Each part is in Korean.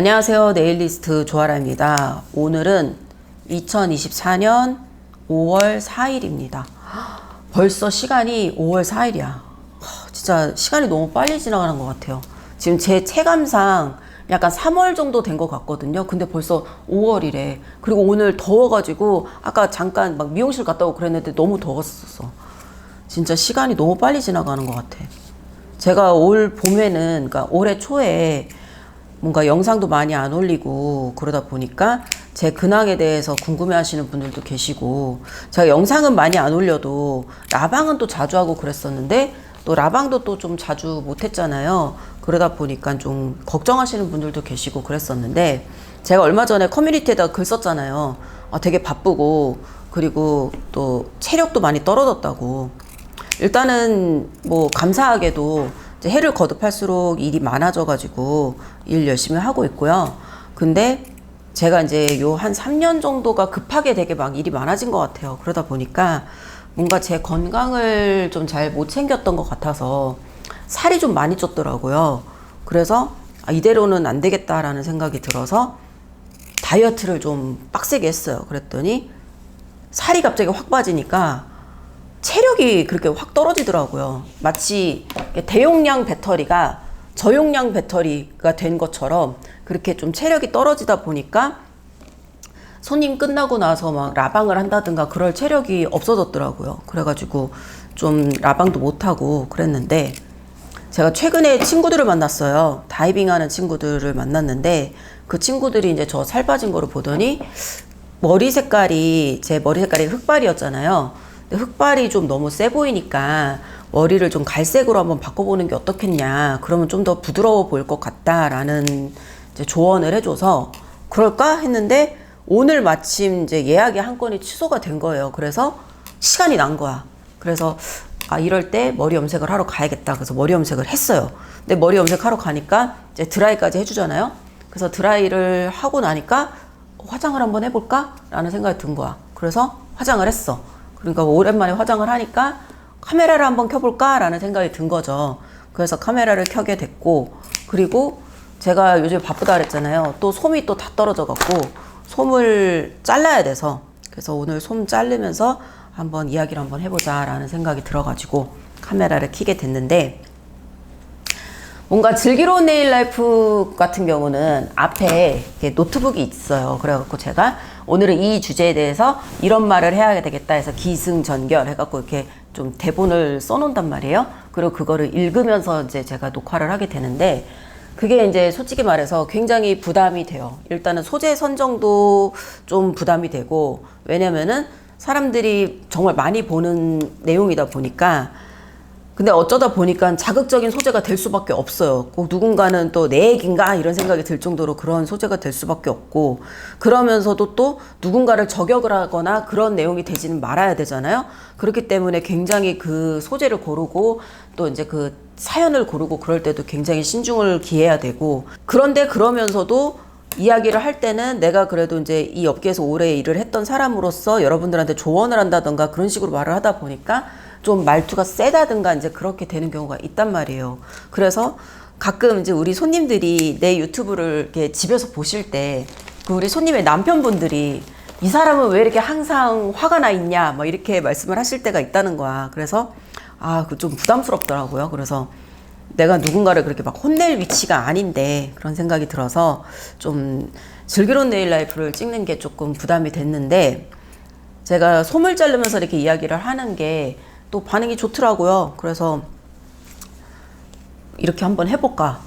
안녕하세요. 네일리스트 조아라입니다. 오늘은 2024년 5월 4일입니다. 벌써 시간이 5월 4일이야. 진짜 시간이 너무 빨리 지나가는 것 같아요. 지금 제 체감상 약간 3월 정도 된 것 같거든요. 근데 벌써 5월이래. 그리고 오늘 더워가지고 아까 잠깐 막 미용실 갔다 오고 그랬는데 너무 더웠었어. 진짜 시간이 너무 빨리 지나가는 것 같아. 제가 올 봄에는, 그러니까 올해 초에 뭔가 영상도 많이 안 올리고 그러다 보니까 제 근황에 대해서 궁금해 하시는 분들도 계시고, 제가 영상은 많이 안 올려도 라방은 또 자주 하고 그랬었는데 또 라방도 또 좀 자주 못 했잖아요. 그러다 보니까 좀 걱정하시는 분들도 계시고 그랬었는데, 제가 얼마 전에 커뮤니티에다가 글 썼잖아요. 되게 바쁘고 그리고 또 체력도 많이 떨어졌다고. 일단은 뭐 감사하게도 이제 해를 거듭할수록 일이 많아져가지고 일 열심히 하고 있고요. 근데 제가 이제 요 한 3년 정도가 급하게 되게 막 일이 많아진 것 같아요. 그러다 보니까 뭔가 제 건강을 좀 잘 못 챙겼던 것 같아서 살이 좀 많이 쪘더라고요. 그래서 이대로는 안 되겠다라는 생각이 들어서 다이어트를 좀 빡세게 했어요. 그랬더니 살이 갑자기 확 빠지니까 체력이 그렇게 확 떨어지더라고요. 마치 대용량 배터리가 저용량 배터리가 된 것처럼 그렇게 좀 체력이 떨어지다 보니까 손님 끝나고 나서 막 라방을 한다든가 그럴 체력이 없어졌더라고요. 그래가지고 좀 라방도 못하고 그랬는데, 제가 최근에 친구들을 만났어요. 다이빙 하는 친구들을 만났는데, 그 친구들이 이제 저 살 빠진 거를 보더니 제 머리 색깔이 흑발이었잖아요. 근데 흑발이 좀 너무 세 보이니까 머리를 좀 갈색으로 한번 바꿔보는 게 어떻겠냐, 그러면 좀 더 부드러워 보일 것 같다라는 이제 조언을 해줘서 그럴까 했는데, 오늘 마침 이제 예약이 한 건이 취소가 된 거예요. 그래서 시간이 난 거야. 그래서 이럴 때 머리 염색을 하러 가야겠다. 그래서 머리 염색을 했어요. 근데 머리 염색하러 가니까 이제 드라이까지 해주잖아요. 그래서 드라이를 하고 나니까 화장을 한번 해볼까? 라는 생각이 든 거야. 그래서 화장을 했어. 그러니까 오랜만에 화장을 하니까 카메라를 한번 켜볼까? 라는 생각이 든 거죠. 그래서 카메라를 켜게 됐고, 그리고 제가 요즘 바쁘다 그랬잖아요. 또 솜이 또 다 떨어져 갖고 솜을 잘라야 돼서, 그래서 오늘 솜 자르면서 한번 이야기를 한번 해보자 라는 생각이 들어가지고 카메라를 켜게 됐는데, 뭔가 즐기로운 네일 라이프 같은 경우는 앞에 이렇게 노트북이 있어요. 그래갖고 제가 오늘은 이 주제에 대해서 이런 말을 해야 되겠다 해서 기승전결 해갖고 이렇게 좀 대본을 써놓는단 말이에요. 그리고 그거를 읽으면서 이제 제가 녹화를 하게 되는데, 그게 이제 솔직히 말해서 굉장히 부담이 돼요. 일단은 소재 선정도 좀 부담이 되고, 왜냐면은 사람들이 정말 많이 보는 내용이다 보니까. 근데 어쩌다 보니까 자극적인 소재가 될 수밖에 없어요. 꼭 누군가는 또 내 얘기인가 이런 생각이 들 정도로 그런 소재가 될 수밖에 없고, 그러면서도 또 누군가를 저격을 하거나 그런 내용이 되지는 말아야 되잖아요. 그렇기 때문에 굉장히 그 소재를 고르고 또 이제 그 사연을 고르고 그럴 때도 굉장히 신중을 기해야 되고, 그런데 그러면서도 이야기를 할 때는 내가 그래도 이제 이 업계에서 오래 일을 했던 사람으로서 여러분들한테 조언을 한다던가 그런 식으로 말을 하다 보니까 좀 말투가 세다든가 이제 그렇게 되는 경우가 있단 말이에요. 그래서 가끔 이제 우리 손님들이 내 유튜브를 이렇게 집에서 보실 때, 그 우리 손님의 남편분들이 이 사람은 왜 이렇게 항상 화가 나 있냐 막 이렇게 말씀을 하실 때가 있다는 거야. 그래서 그 좀 부담스럽더라고요. 그래서 내가 누군가를 그렇게 막 혼낼 위치가 아닌데 그런 생각이 들어서 좀 즐기로운 네일 라이프를 찍는 게 조금 부담이 됐는데, 제가 솜을 자르면서 이렇게 이야기를 하는 게 또 반응이 좋더라고요. 그래서 이렇게 한번 해볼까,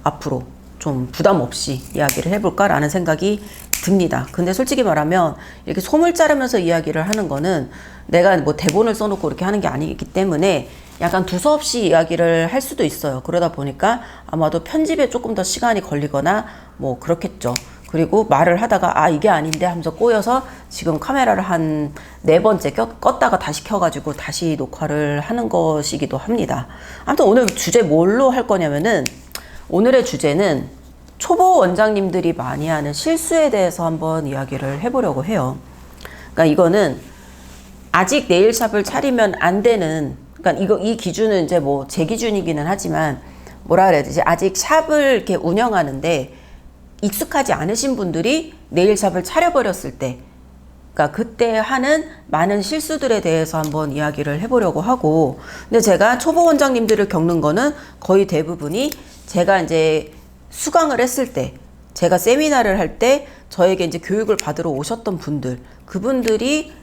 앞으로 좀 부담 없이 이야기를 해볼까 라는 생각이 듭니다. 근데 솔직히 말하면 이렇게 솜을 자르면서 이야기를 하는 거는 내가 뭐 대본을 써놓고 이렇게 하는 게 아니기 때문에 약간 두서없이 이야기를 할 수도 있어요. 그러다 보니까 아마도 편집에 조금 더 시간이 걸리거나 뭐 그렇겠죠. 그리고 말을 하다가 이게 아닌데 하면서 꼬여서 지금 카메라를 한 4번째 껐다가 다시 켜가지고 다시 녹화를 하는 것이기도 합니다. 아무튼 오늘 주제 뭘로 할 거냐면은, 오늘의 주제는 초보 원장님들이 많이 하는 실수에 대해서 한번 이야기를 해보려고 해요. 그러니까 이거는 아직 네일샵을 차리면 안 되는, 그러니까 이 기준은 이제 뭐 제 기준이기는 하지만 뭐라 그래야 되지, 아직 샵을 이렇게 운영하는데 익숙하지 않으신 분들이 네일샵을 차려버렸을 때, 그러니까 그때 하는 많은 실수들에 대해서 한번 이야기를 해보려고 하고, 근데 제가 초보 원장님들을 겪는 거는 거의 대부분이 제가 이제 수강을 했을 때, 제가 세미나를 할 때 저에게 이제 교육을 받으러 오셨던 분들, 그분들이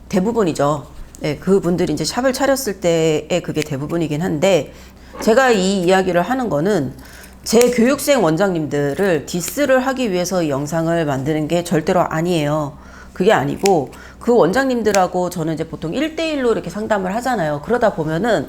대부분이죠. 네, 그분들이 이제 샵을 차렸을 때의 그게 대부분이긴 한데, 제가 이 이야기를 하는 거는 제 교육생 원장님들을 디스를 하기 위해서 이 영상을 만드는 게 절대로 아니에요. 그게 아니고, 그 원장님들하고 저는 이제 보통 1대1로 이렇게 상담을 하잖아요. 그러다 보면은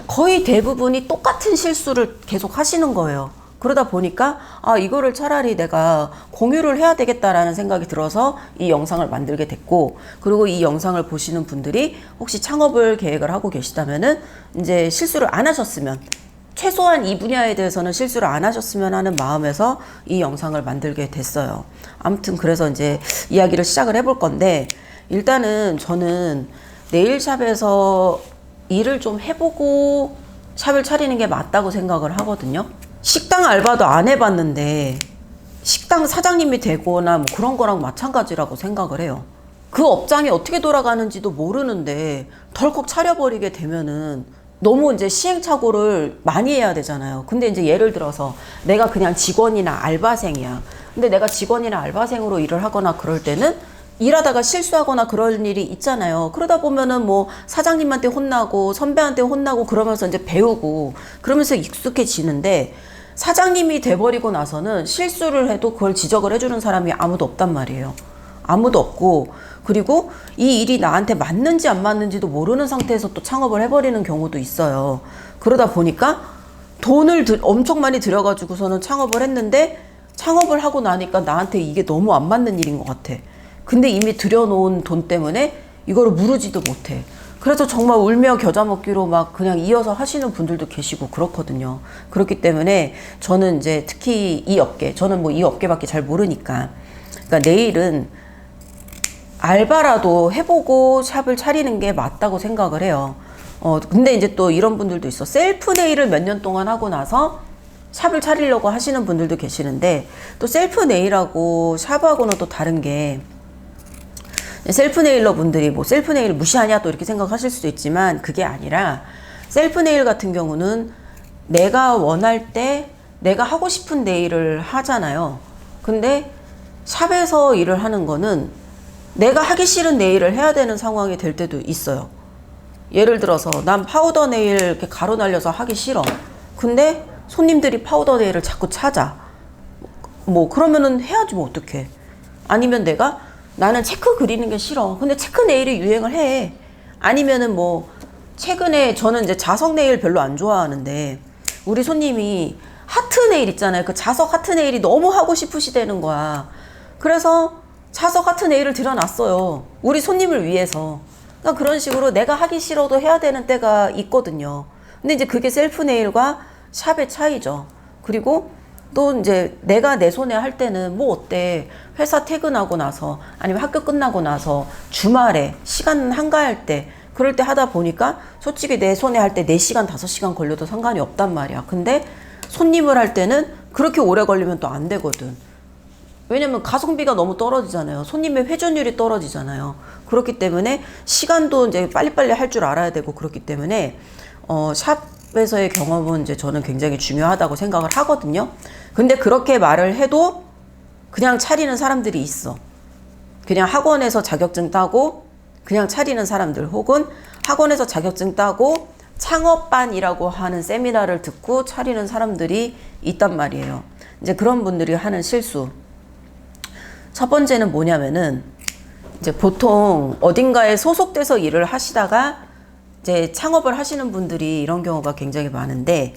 거의 대부분이 똑같은 실수를 계속 하시는 거예요. 그러다 보니까 이거를 차라리 내가 공유를 해야 되겠다라는 생각이 들어서 이 영상을 만들게 됐고, 그리고 이 영상을 보시는 분들이 혹시 창업을 계획을 하고 계시다면은 이제 실수를 안 하셨으면, 최소한 이 분야에 대해서는 실수를 안 하셨으면 하는 마음에서 이 영상을 만들게 됐어요. 아무튼 그래서 이제 이야기를 시작을 해볼 건데, 일단은 저는 네일샵에서 일을 좀 해보고 샵을 차리는 게 맞다고 생각을 하거든요. 식당 알바도 안 해봤는데 식당 사장님이 되거나 뭐 그런 거랑 마찬가지라고 생각을 해요. 그 업장이 어떻게 돌아가는지도 모르는데 덜컥 차려버리게 되면은 너무 이제 시행착오를 많이 해야 되잖아요. 근데 이제 예를 들어서 내가 그냥 직원이나 알바생이야. 근데 내가 직원이나 알바생으로 일을 하거나 그럴 때는 일하다가 실수하거나 그럴 일이 있잖아요. 그러다 보면은 뭐 사장님한테 혼나고 선배한테 혼나고 그러면서 이제 배우고 그러면서 익숙해지는데, 사장님이 돼버리고 나서는 실수를 해도 그걸 지적을 해주는 사람이 아무도 없단 말이에요. 아무도 없고, 그리고 이 일이 나한테 맞는지 안 맞는지도 모르는 상태에서 또 창업을 해버리는 경우도 있어요. 그러다 보니까 돈을 엄청 많이 들여가지고서는 창업을 했는데, 창업을 하고 나니까 나한테 이게 너무 안 맞는 일인 것 같아. 근데 이미 들여놓은 돈 때문에 이거를 무르지도 못해. 그래서 정말 울며 겨자 먹기로 막 그냥 이어서 하시는 분들도 계시고 그렇거든요. 그렇기 때문에 저는 이제 특히 이 업계, 저는 뭐 이 업계밖에 잘 모르니까, 그러니까 네일은 알바라도 해보고 샵을 차리는 게 맞다고 생각을 해요. 근데 이제 또 이런 분들도 있어. 셀프 네일을 몇 년 동안 하고 나서 샵을 차리려고 하시는 분들도 계시는데, 또 셀프 네일하고 샵하고는 또 다른 게, 셀프 네일러 분들이 뭐 셀프 네일 무시하냐 또 이렇게 생각하실 수도 있지만, 그게 아니라 셀프 네일 같은 경우는 내가 원할 때 내가 하고 싶은 네일을 하잖아요. 근데 샵에서 일을 하는 거는 내가 하기 싫은 네일을 해야 되는 상황이 될 때도 있어요. 예를 들어서 난 파우더 네일 이렇게 가루 날려서 하기 싫어. 근데 손님들이 파우더 네일을 자꾸 찾아. 뭐 그러면은 해야지 뭐 어떡해. 아니면 나는 체크 그리는 게 싫어. 근데 체크 네일이 유행을 해. 아니면은 뭐 최근에 저는 이제 자석 네일 별로 안 좋아하는데, 우리 손님이 하트 네일 있잖아요. 그 자석 하트 네일이 너무 하고 싶으시다는 거야. 그래서 자석 하트 네일을 들여놨어요. 우리 손님을 위해서. 그러니까 그런 식으로 내가 하기 싫어도 해야 되는 때가 있거든요. 근데 이제 그게 셀프 네일과 샵의 차이죠. 그리고 또 이제 내가 내 손에 할 때는 뭐 어때, 회사 퇴근하고 나서 아니면 학교 끝나고 나서 주말에 시간 한가할 때, 그럴 때 하다 보니까 솔직히 내 손에 할 때 4시간 5시간 걸려도 상관이 없단 말이야. 근데 손님을 할 때는 그렇게 오래 걸리면 또 안 되거든. 왜냐면 가성비가 너무 떨어지잖아요. 손님의 회전율이 떨어지잖아요. 그렇기 때문에 시간도 이제 빨리빨리 할 줄 알아야 되고, 그렇기 때문에 샵에서의 경험은 이제 저는 굉장히 중요하다고 생각을 하거든요. 근데 그렇게 말을 해도 그냥 차리는 사람들이 있어. 그냥 학원에서 자격증 따고 그냥 차리는 사람들, 혹은 학원에서 자격증 따고 창업반이라고 하는 세미나를 듣고 차리는 사람들이 있단 말이에요. 이제 그런 분들이 하는 실수. 첫 번째는 뭐냐면은, 이제 보통 어딘가에 소속돼서 일을 하시다가 이제 창업을 하시는 분들이 이런 경우가 굉장히 많은데,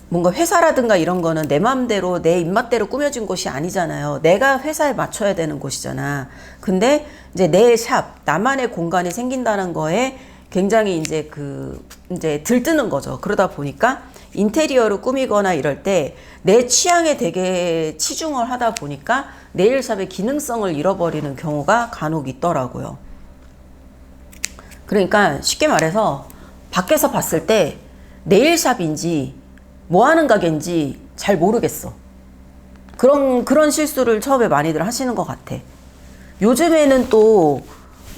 뭔가 회사라든가 이런 거는 내 마음대로 내 입맛대로 꾸며진 곳이 아니잖아요. 내가 회사에 맞춰야 되는 곳이잖아. 근데 이제 내 샵, 나만의 공간이 생긴다는 거에 굉장히 이제 들뜨는 거죠. 그러다 보니까 인테리어를 꾸미거나 이럴 때 내 취향에 되게 치중을 하다 보니까 네일샵의 기능성을 잃어버리는 경우가 간혹 있더라고요. 그러니까 쉽게 말해서 밖에서 봤을 때 네일샵인지 뭐 하는 가게인지 잘 모르겠어. 그런 실수를 처음에 많이들 하시는 것 같아. 요즘에는 또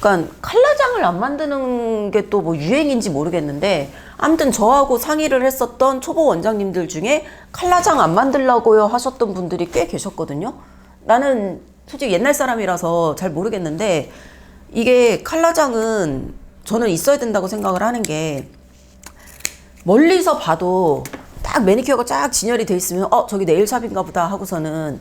그러니까 칼라장을 안 만드는 게 또 뭐 유행인지 모르겠는데, 아무튼 저하고 상의를 했었던 초보 원장님들 중에 칼라장 안 만들라고요 하셨던 분들이 꽤 계셨거든요. 나는 솔직히 옛날 사람이라서 잘 모르겠는데, 이게 칼라장은 저는 있어야 된다고 생각을 하는 게, 멀리서 봐도 딱 매니큐어가 쫙 진열이 돼 있으면 저기 네일샵인가 보다 하고서는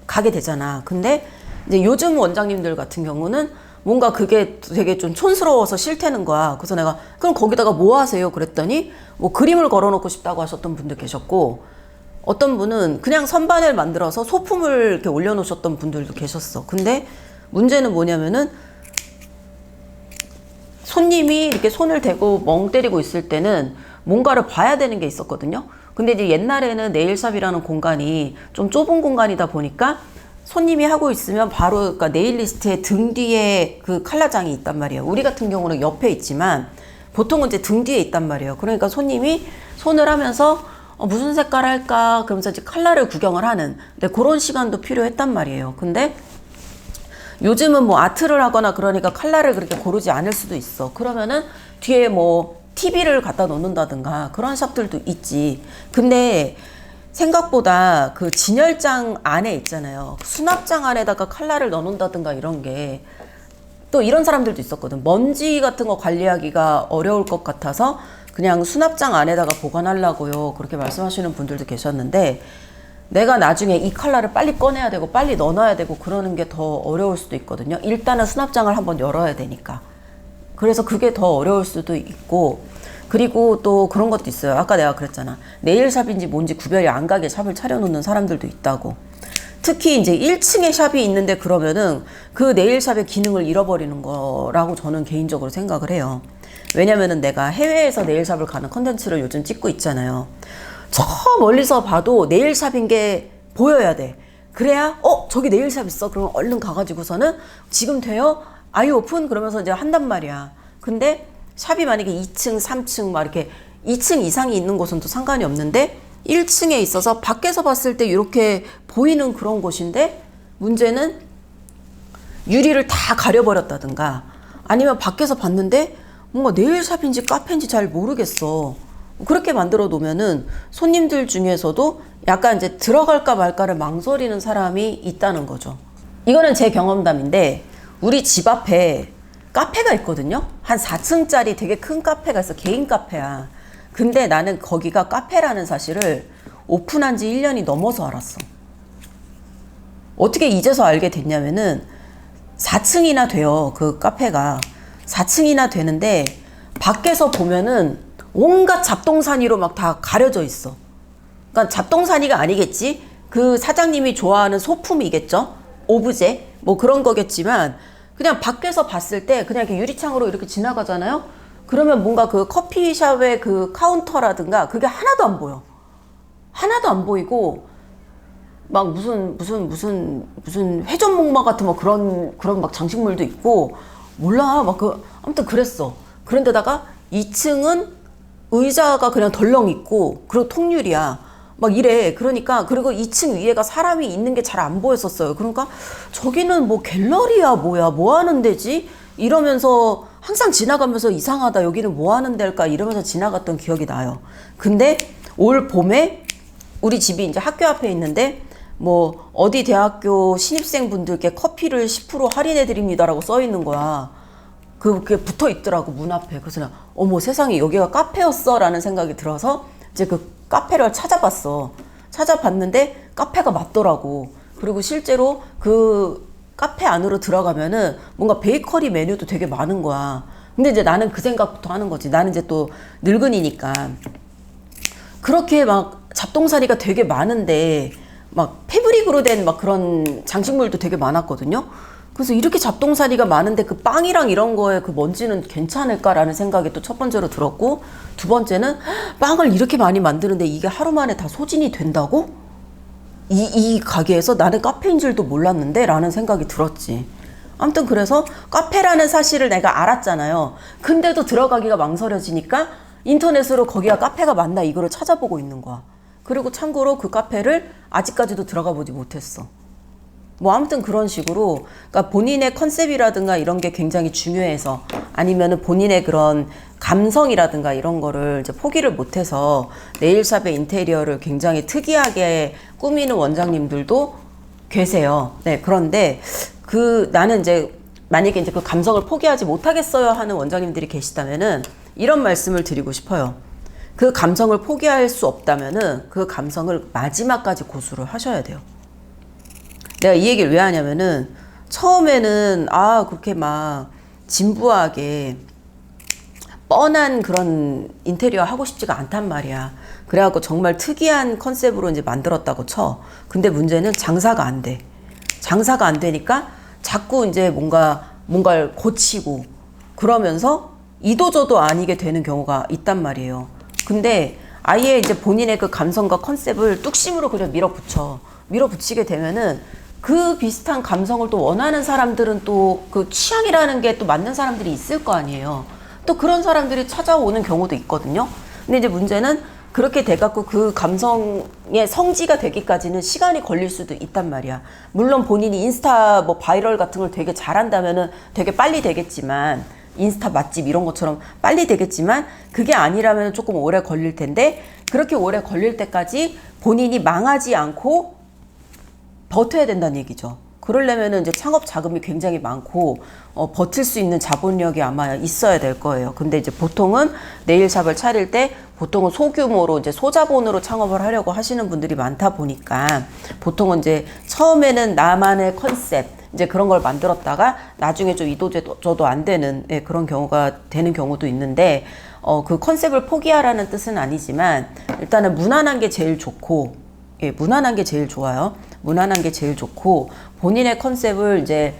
가게 되잖아. 근데 이제 요즘 원장님들 같은 경우는 뭔가 그게 되게 좀 촌스러워서 싫다는 거야. 그래서 내가 그럼 거기다가 뭐 하세요? 그랬더니 뭐 그림을 걸어놓고 싶다고 하셨던 분들 계셨고, 어떤 분은 그냥 선반을 만들어서 소품을 이렇게 올려놓으셨던 분들도 계셨어. 근데 문제는 뭐냐면은, 손님이 이렇게 손을 대고 멍 때리고 있을 때는 뭔가를 봐야 되는 게 있었거든요. 근데 이제 옛날에는 네일샵이라는 공간이 좀 좁은 공간이다 보니까 손님이 하고 있으면 바로, 그러니까 네일리스트의 등 뒤에 그 칼라장이 있단 말이에요. 우리 같은 경우는 옆에 있지만 보통은 이제 등 뒤에 있단 말이에요. 그러니까 손님이 손을 하면서 무슨 색깔 할까 그러면서 이제 칼라를 구경을 하는, 근데 그런 시간도 필요했단 말이에요. 근데 요즘은 뭐 아트를 하거나 그러니까 칼라를 그렇게 고르지 않을 수도 있어. 그러면은 뒤에 뭐 TV를 갖다 놓는다든가 그런 샵들도 있지. 근데 생각보다 그 진열장 안에 있잖아요. 수납장 안에다가 칼라를 넣어놓는다든가 이런 게, 또 이런 사람들도 있었거든. 먼지 같은 거 관리하기가 어려울 것 같아서 그냥 수납장 안에다가 보관하려고요, 그렇게 말씀하시는 분들도 계셨는데, 내가 나중에 이 칼라를 빨리 꺼내야 되고 빨리 넣어놔야 되고 그러는 게 더 어려울 수도 있거든요. 일단은 수납장을 한번 열어야 되니까. 그래서 그게 더 어려울 수도 있고, 그리고 또 그런 것도 있어요. 아까 내가 그랬잖아. 네일샵인지 뭔지 구별이 안 가게 샵을 차려놓는 사람들도 있다고. 특히 이제 1층에 샵이 있는데 그러면은 그 네일샵의 기능을 잃어버리는 거라고 저는 개인적으로 생각을 해요. 왜냐면은 내가 해외에서 네일샵을 가는 컨텐츠를 요즘 찍고 있잖아요. 저 멀리서 봐도 네일샵인 게 보여야 돼. 그래야 저기 네일샵 있어. 그러면 얼른 가가지고서는 지금 돼요? 아이 오픈? 그러면서 이제 한단 말이야. 근데 샵이 만약에 2층, 3층 막 이렇게 2층 이상이 있는 곳은 또 상관이 없는데 1층에 있어서 밖에서 봤을 때 이렇게 보이는 그런 곳인데, 문제는 유리를 다 가려버렸다든가 아니면 밖에서 봤는데 뭔가 네일샵인지 카페인지 잘 모르겠어. 그렇게 만들어 놓으면은 손님들 중에서도 약간 이제 들어갈까 말까를 망설이는 사람이 있다는 거죠. 이거는 제 경험담인데, 우리 집 앞에 카페가 있거든요. 한 4층짜리 되게 큰 카페가 있어. 개인 카페야. 근데 나는 거기가 카페라는 사실을 오픈한 지 1년이 넘어서 알았어. 어떻게 이제서 알게 됐냐면은 4층이나 돼요. 그 카페가 4층이나 되는데 밖에서 보면은 온갖 잡동사니로 막 다 가려져 있어. 그러니까 잡동사니가 아니겠지. 그 사장님이 좋아하는 소품이겠죠. 오브제 뭐 그런 거겠지만, 그냥 밖에서 봤을 때 그냥 이렇게 유리창으로 이렇게 지나가잖아요. 그러면 뭔가 그 커피숍의 그 카운터라든가 그게 하나도 안 보여. 하나도 안 보이고 막 무슨 회전목마 같은 뭐 그런 막 장식물도 있고, 몰라 막 아무튼 그랬어. 그런데다가 2층은 의자가 그냥 덜렁 있고 그리고 통유리야. 막 이래. 그러니까, 그리고 2층 위에가 사람이 있는 게 잘 안 보였었어요. 그러니까 저기는 뭐 갤러리야 뭐야, 뭐 하는 데지? 이러면서 항상 지나가면서 이상하다, 여기는 뭐 하는 데일까 이러면서 지나갔던 기억이 나요. 근데 올 봄에 우리 집이 이제 학교 앞에 있는데 뭐 어디 대학교 신입생분들께 커피를 10% 할인해 드립니다라고 써 있는 거야. 그게 붙어 있더라고, 문 앞에. 그래서 나 어머 세상에, 여기가 카페였어 라는 생각이 들어서 이제 그 카페를 찾아봤어. 찾아봤는데 카페가 맞더라고. 그리고 실제로 그 카페 안으로 들어가면은 뭔가 베이커리 메뉴도 되게 많은 거야. 근데 이제 나는 그 생각부터 하는 거지. 나는 이제 또 늙은이니까. 그렇게 막 잡동사니가 되게 많은데 막 패브릭으로 된 막 그런 장식물도 되게 많았거든요. 그래서 이렇게 잡동사니가 많은데 그 빵이랑 이런 거에 그 먼지는 괜찮을까라는 생각이 또 첫 번째로 들었고, 두 번째는 빵을 이렇게 많이 만드는데 이게 하루 만에 다 소진이 된다고? 이 가게에서 나는 카페인 줄도 몰랐는데 라는 생각이 들었지. 아무튼 그래서 카페라는 사실을 내가 알았잖아요. 근데도 들어가기가 망설여지니까 인터넷으로 거기가 카페가 맞나 이거를 찾아보고 있는 거야. 그리고 참고로 그 카페를 아직까지도 들어가 보지 못했어. 뭐 아무튼 그런 식으로, 그러니까 본인의 컨셉이라든가 이런 게 굉장히 중요해서, 아니면은 본인의 그런 감성이라든가 이런 거를 이제 포기를 못해서 네일샵의 인테리어를 굉장히 특이하게 꾸미는 원장님들도 계세요. 네, 그런데 나는 이제 만약에 이제 그 감성을 포기하지 못하겠어요 하는 원장님들이 계시다면은 이런 말씀을 드리고 싶어요. 그 감성을 포기할 수 없다면은 그 감성을 마지막까지 고수를 하셔야 돼요. 내가 이 얘기를 왜 하냐면은 처음에는 그렇게 막 진부하게 뻔한 그런 인테리어 하고 싶지가 않단 말이야. 그래갖고 정말 특이한 컨셉으로 이제 만들었다고 쳐. 근데 문제는 장사가 안 돼. 장사가 안 되니까 자꾸 이제 뭔가를 고치고 그러면서 이도저도 아니게 되는 경우가 있단 말이에요. 근데 아예 이제 본인의 그 감성과 컨셉을 뚝심으로 그냥 밀어붙이게 되면은 그 비슷한 감성을 또 원하는 사람들은 또 그 취향이라는 게 또 맞는 사람들이 있을 거 아니에요. 또 그런 사람들이 찾아오는 경우도 있거든요. 근데 이제 문제는 그렇게 돼갖고 그 감성의 성지가 되기까지는 시간이 걸릴 수도 있단 말이야. 물론 본인이 인스타 뭐 바이럴 같은 걸 되게 잘한다면은 되게 빨리 되겠지만, 인스타 맛집 이런 것처럼 빨리 되겠지만, 그게 아니라면 조금 오래 걸릴 텐데, 그렇게 오래 걸릴 때까지 본인이 망하지 않고 버텨야 된다는 얘기죠. 그러려면은 이제 창업 자금이 굉장히 많고 버틸 수 있는 자본력이 아마 있어야 될 거예요. 근데 이제 보통은 네일샵을 차릴 때 보통은 소규모로 이제 소자본으로 창업을 하려고 하시는 분들이 많다 보니까 보통은 이제 처음에는 나만의 컨셉 이제 그런 걸 만들었다가 나중에 좀 이도저도 안 되는 그런 경우가 되는 경우도 있는데, 그 컨셉을 포기하라는 뜻은 아니지만 일단은 무난한 게 제일 좋고, 무난한 게 제일 좋아요. 무난한 게 제일 좋고, 본인의 컨셉을 이제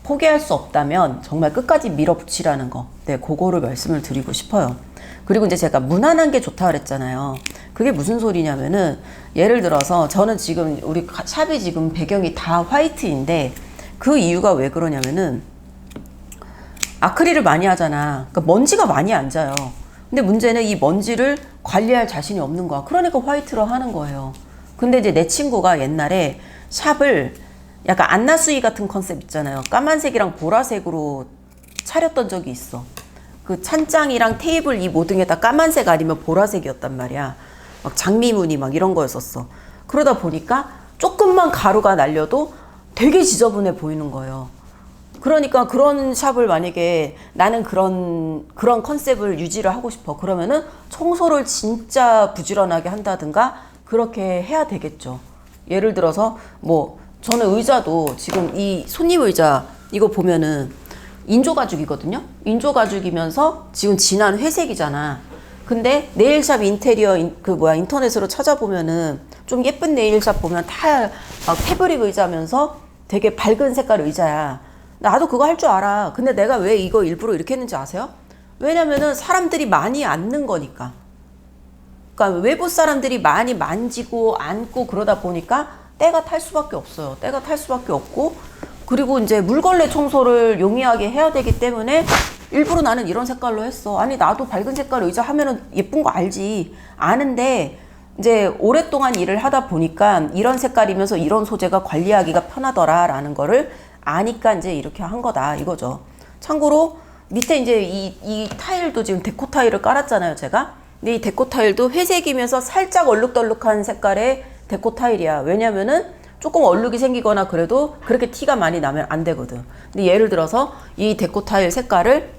포기할 수 없다면 정말 끝까지 밀어붙이라는 거. 그거를 말씀을 드리고 싶어요. 그리고 이제 제가 무난한 게 좋다 그랬잖아요. 그게 무슨 소리냐면은, 예를 들어서 저는 지금 우리 샵이 지금 배경이 다 화이트인데, 그 이유가 왜 그러냐면은 아크릴을 많이 하잖아. 그러니까 먼지가 많이 앉아요. 근데 문제는 이 먼지를 관리할 자신이 없는 거야. 그러니까 화이트로 하는 거예요. 근데 이제 내 친구가 옛날에 샵을 약간 안나수이 같은 컨셉 있잖아요. 까만색이랑 보라색으로 차렸던 적이 있어. 그 찬장이랑 테이블 이 모든 게 다 까만색 아니면 보라색이었단 말이야. 막 장미무늬 막 이런 거였었어. 그러다 보니까 조금만 가루가 날려도 되게 지저분해 보이는 거예요. 그러니까 그런 샵을 만약에 나는 그런 컨셉을 유지를 하고 싶어. 그러면은 청소를 진짜 부지런하게 한다든가 그렇게 해야 되겠죠. 예를 들어서 뭐 저는 의자도 지금 이 손님 의자 이거 보면은 인조 가죽이거든요. 인조 가죽이면서 지금 진한 회색이잖아. 근데 네일샵 인테리어 인터넷으로 찾아보면은 좀 예쁜 네일샵 보면 다 막 패브릭 의자면서 되게 밝은 색깔 의자야. 나도 그거 할 줄 알아. 근데 내가 왜 이거 일부러 이렇게 했는지 아세요? 왜냐면은 사람들이 많이 앉는 거니까. 그러니까 외부 사람들이 많이 만지고 앉고 그러다 보니까 때가 탈 수밖에 없어요. 때가 탈 수밖에 없고, 그리고 이제 물걸레 청소를 용이하게 해야 되기 때문에 일부러 나는 이런 색깔로 했어. 아니 나도 밝은 색깔 의자 하면은 예쁜 거 알지. 아는데 이제 오랫동안 일을 하다 보니까 이런 색깔이면서 이런 소재가 관리하기가 편하더라라는 거를 아니까 이제 이렇게 한 거다 이거죠. 참고로 밑에 이제 이 타일도 지금 데코 타일을 깔았잖아요, 제가. 근데 이 데코 타일도 회색이면서 살짝 얼룩덜룩한 색깔의 데코 타일이야. 왜냐면은 조금 얼룩이 생기거나 그래도 그렇게 티가 많이 나면 안 되거든. 근데 예를 들어서 이 데코 타일 색깔을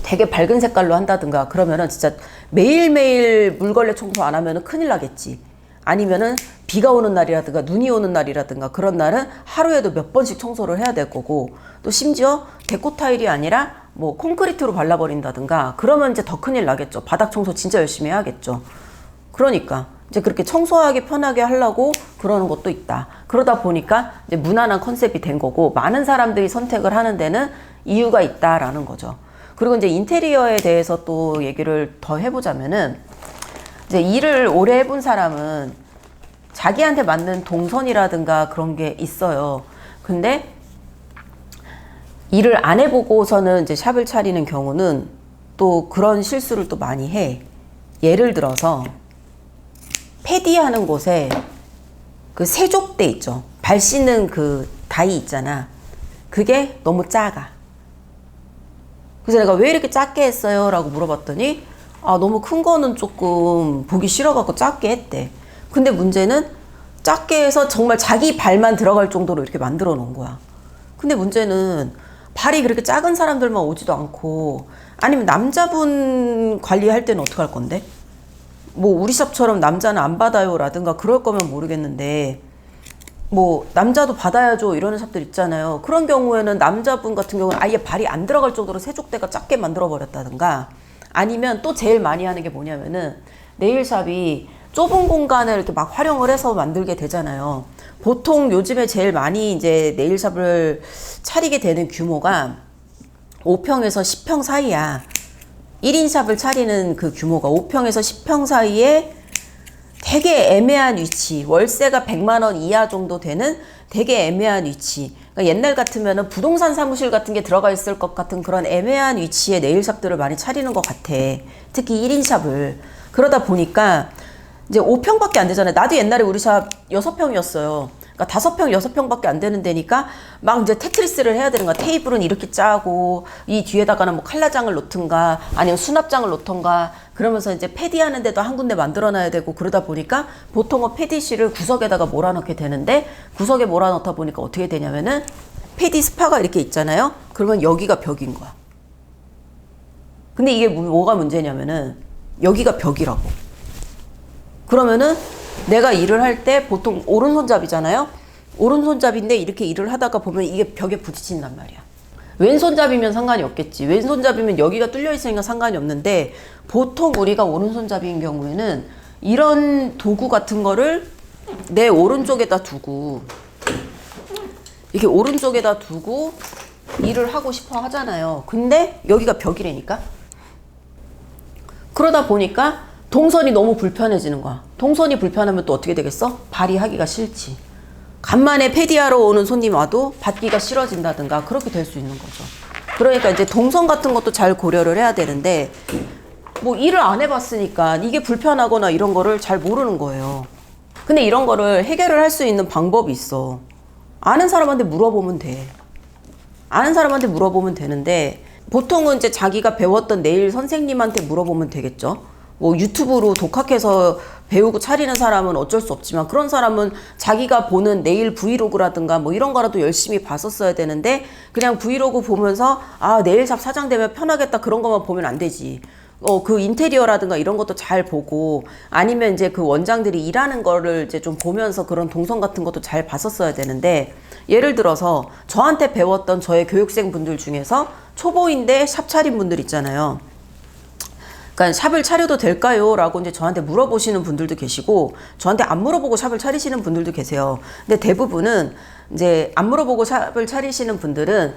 되게 밝은 색깔로 한다든가 그러면은 진짜 매일매일 물걸레 청소 안 하면은 큰일 나겠지. 아니면은 비가 오는 날이라든가 눈이 오는 날이라든가 그런 날은 하루에도 몇 번씩 청소를 해야 될 거고, 또 심지어 데코 타일이 아니라 뭐 콘크리트로 발라버린다든가 그러면 이제 더 큰일 나겠죠. 바닥 청소 진짜 열심히 해야겠죠. 그러니까 이제 그렇게 청소하기 편하게 하려고 그러는 것도 있다. 그러다 보니까 이제 무난한 컨셉이 된 거고, 많은 사람들이 선택을 하는 데는 이유가 있다라는 거죠. 그리고 이제 인테리어에 대해서 또 얘기를 더 해보자면은, 이제 일을 오래 해본 사람은 자기한테 맞는 동선이라든가 그런 게 있어요. 근데 일을 안 해보고서는 이제 샵을 차리는 경우는 또 그런 실수를 또 많이 해. 예를 들어서 패디 하는 곳에 그 세족대 있죠. 발 씻는 그 다이 있잖아. 그게 너무 작아. 그래서 내가 왜 이렇게 작게 했어요? 라고 물어봤더니 너무 큰 거는 조금 보기 싫어갖고 작게 했대. 근데 문제는 작게 해서 정말 자기 발만 들어갈 정도로 이렇게 만들어 놓은 거야. 근데 문제는 발이 그렇게 작은 사람들만 오지도 않고, 아니면 남자분 관리할 때는 어떡할 건데? 뭐 우리 샵처럼 남자는 안 받아요 라든가 그럴 거면 모르겠는데, 뭐 남자도 받아야죠 이러는 샵들 있잖아요. 그런 경우에는 남자분 같은 경우는 아예 발이 안 들어갈 정도로 세족대가 작게 만들어 버렸다든가, 아니면 또 제일 많이 하는 게 뭐냐면은 네일샵이 좁은 공간을 이렇게 막 활용을 해서 만들게 되잖아요. 보통 요즘에 제일 많이 이제 네일샵을 차리게 되는 규모가 5평에서 10평 사이야. 1인 샵을 차리는 그 규모가 5평에서 10평 사이에 되게 애매한 위치, 월세가 100만 원 이하 정도 되는 되게 애매한 위치. 그러니까 옛날 같으면은 부동산 사무실 같은 게 들어가 있을 것 같은 그런 애매한 위치의 네일샵들을 많이 차리는 것 같아. 특히 1인 샵을. 그러다 보니까 이제 5평밖에 안 되잖아요. 나도 옛날에 우리 샵 6평이었어요. 그러니까 5평, 6평밖에 안 되는 데니까 막 이제 테트리스를 해야 되는 거야. 테이블은 이렇게 짜고 이 뒤에다가는 뭐 칼라장을 놓든가 아니면 수납장을 놓던가 그러면서 이제 패디 하는데도 한 군데 만들어놔야 되고, 그러다 보니까 보통은 패디실을 구석에다가 몰아넣게 되는데, 구석에 몰아넣다 보니까 어떻게 되냐면은 패디 스파가 이렇게 있잖아요. 그러면 여기가 벽인 거야. 근데 이게 뭐가 문제냐면은 여기가 벽이라고. 그러면은 내가 일을 할 때 보통 오른손잡이잖아요. 오른손잡이인데 이렇게 일을 하다가 보면 이게 벽에 부딪힌단 말이야. 왼손잡이면 상관이 없겠지. 왼손잡이면 여기가 뚫려 있으니까 상관이 없는데, 보통 우리가 오른손잡이인 경우에는 이런 도구 같은 거를 내 오른쪽에다 두고 이렇게 오른쪽에다 두고 일을 하고 싶어 하잖아요. 근데 여기가 벽이라니까. 그러다 보니까 동선이 너무 불편해지는 거야. 동선이 불편하면 또 어떻게 되겠어? 발이 하기가 싫지. 간만에 패디하러 오는 손님 와도 받기가 싫어진다든가 그렇게 될 수 있는 거죠. 그러니까 이제 동선 같은 것도 잘 고려를 해야 되는데, 뭐 일을 안 해봤으니까 이게 불편하거나 이런 거를 잘 모르는 거예요. 근데 이런 거를 해결을 할 수 있는 방법이 있어. 아는 사람한테 물어보면 돼. 아는 사람한테 물어보면 되는데, 보통은 이제 자기가 배웠던 네일 선생님한테 물어보면 되겠죠. 뭐 유튜브로 독학해서 배우고 차리는 사람은 어쩔 수 없지만, 그런 사람은 자기가 보는 네일 브이로그라든가 뭐 이런 거라도 열심히 봤었어야 되는데, 그냥 브이로그 보면서 네일샵 사장 되면 편하겠다 그런 것만 보면 안 되지. 그 인테리어라든가 이런 것도 잘 보고, 아니면 이제 그 원장들이 일하는 거를 이제 좀 보면서 그런 동선 같은 것도 잘 봤었어야 되는데, 예를 들어서 저한테 배웠던 저의 교육생 분들 중에서 초보인데 샵 차린 분들 있잖아요. 그러니까 샵을 차려도 될까요? 라고 이제 저한테 물어보시는 분들도 계시고, 저한테 안 물어보고 샵을 차리시는 분들도 계세요. 근데 대부분은 이제 안 물어보고 샵을 차리시는 분들은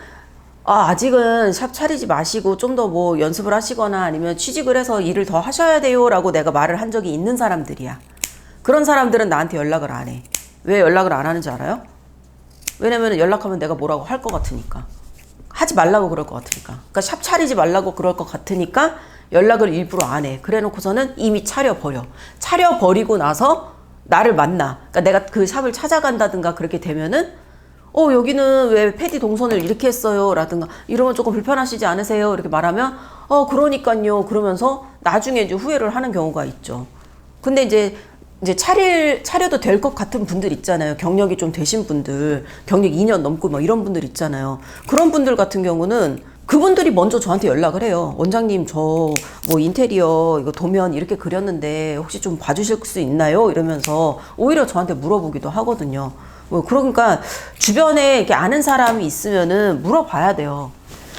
아직은 샵 차리지 마시고 좀 더 뭐 연습을 하시거나 아니면 취직을 해서 일을 더 하셔야 돼요 라고 내가 말을 한 적이 있는 사람들이야. 그런 사람들은 나한테 연락을 안 해. 왜 연락을 안 하는지 알아요? 왜냐면 연락하면 내가 뭐라고 할 것 같으니까. 하지 말라고 그럴 것 같으니까. 그러니까 샵 차리지 말라고 그럴 것 같으니까 연락을 일부러 안 해. 그래 놓고서는 이미 차려버려. 차려버리고 나서 나를 만나. 그러니까 내가 그 샵을 찾아간다든가 그렇게 되면은 여기는 왜 패디 동선을 이렇게 했어요? 라든가 이러면 조금 불편하시지 않으세요? 이렇게 말하면 그러니까요. 그러면서 나중에 이제 후회를 하는 경우가 있죠. 근데 이제 차려도 될 것 같은 분들 있잖아요. 경력이 좀 되신 분들, 경력 2년 넘고 막 이런 분들 있잖아요. 그런 분들 같은 경우는 그분들이 먼저 저한테 연락을 해요. 원장님, 저 뭐 인테리어 이거 도면 이렇게 그렸는데 혹시 좀 봐주실 수 있나요? 이러면서 오히려 저한테 물어보기도 하거든요. 그러니까 주변에 이렇게 아는 사람이 있으면은 물어봐야 돼요.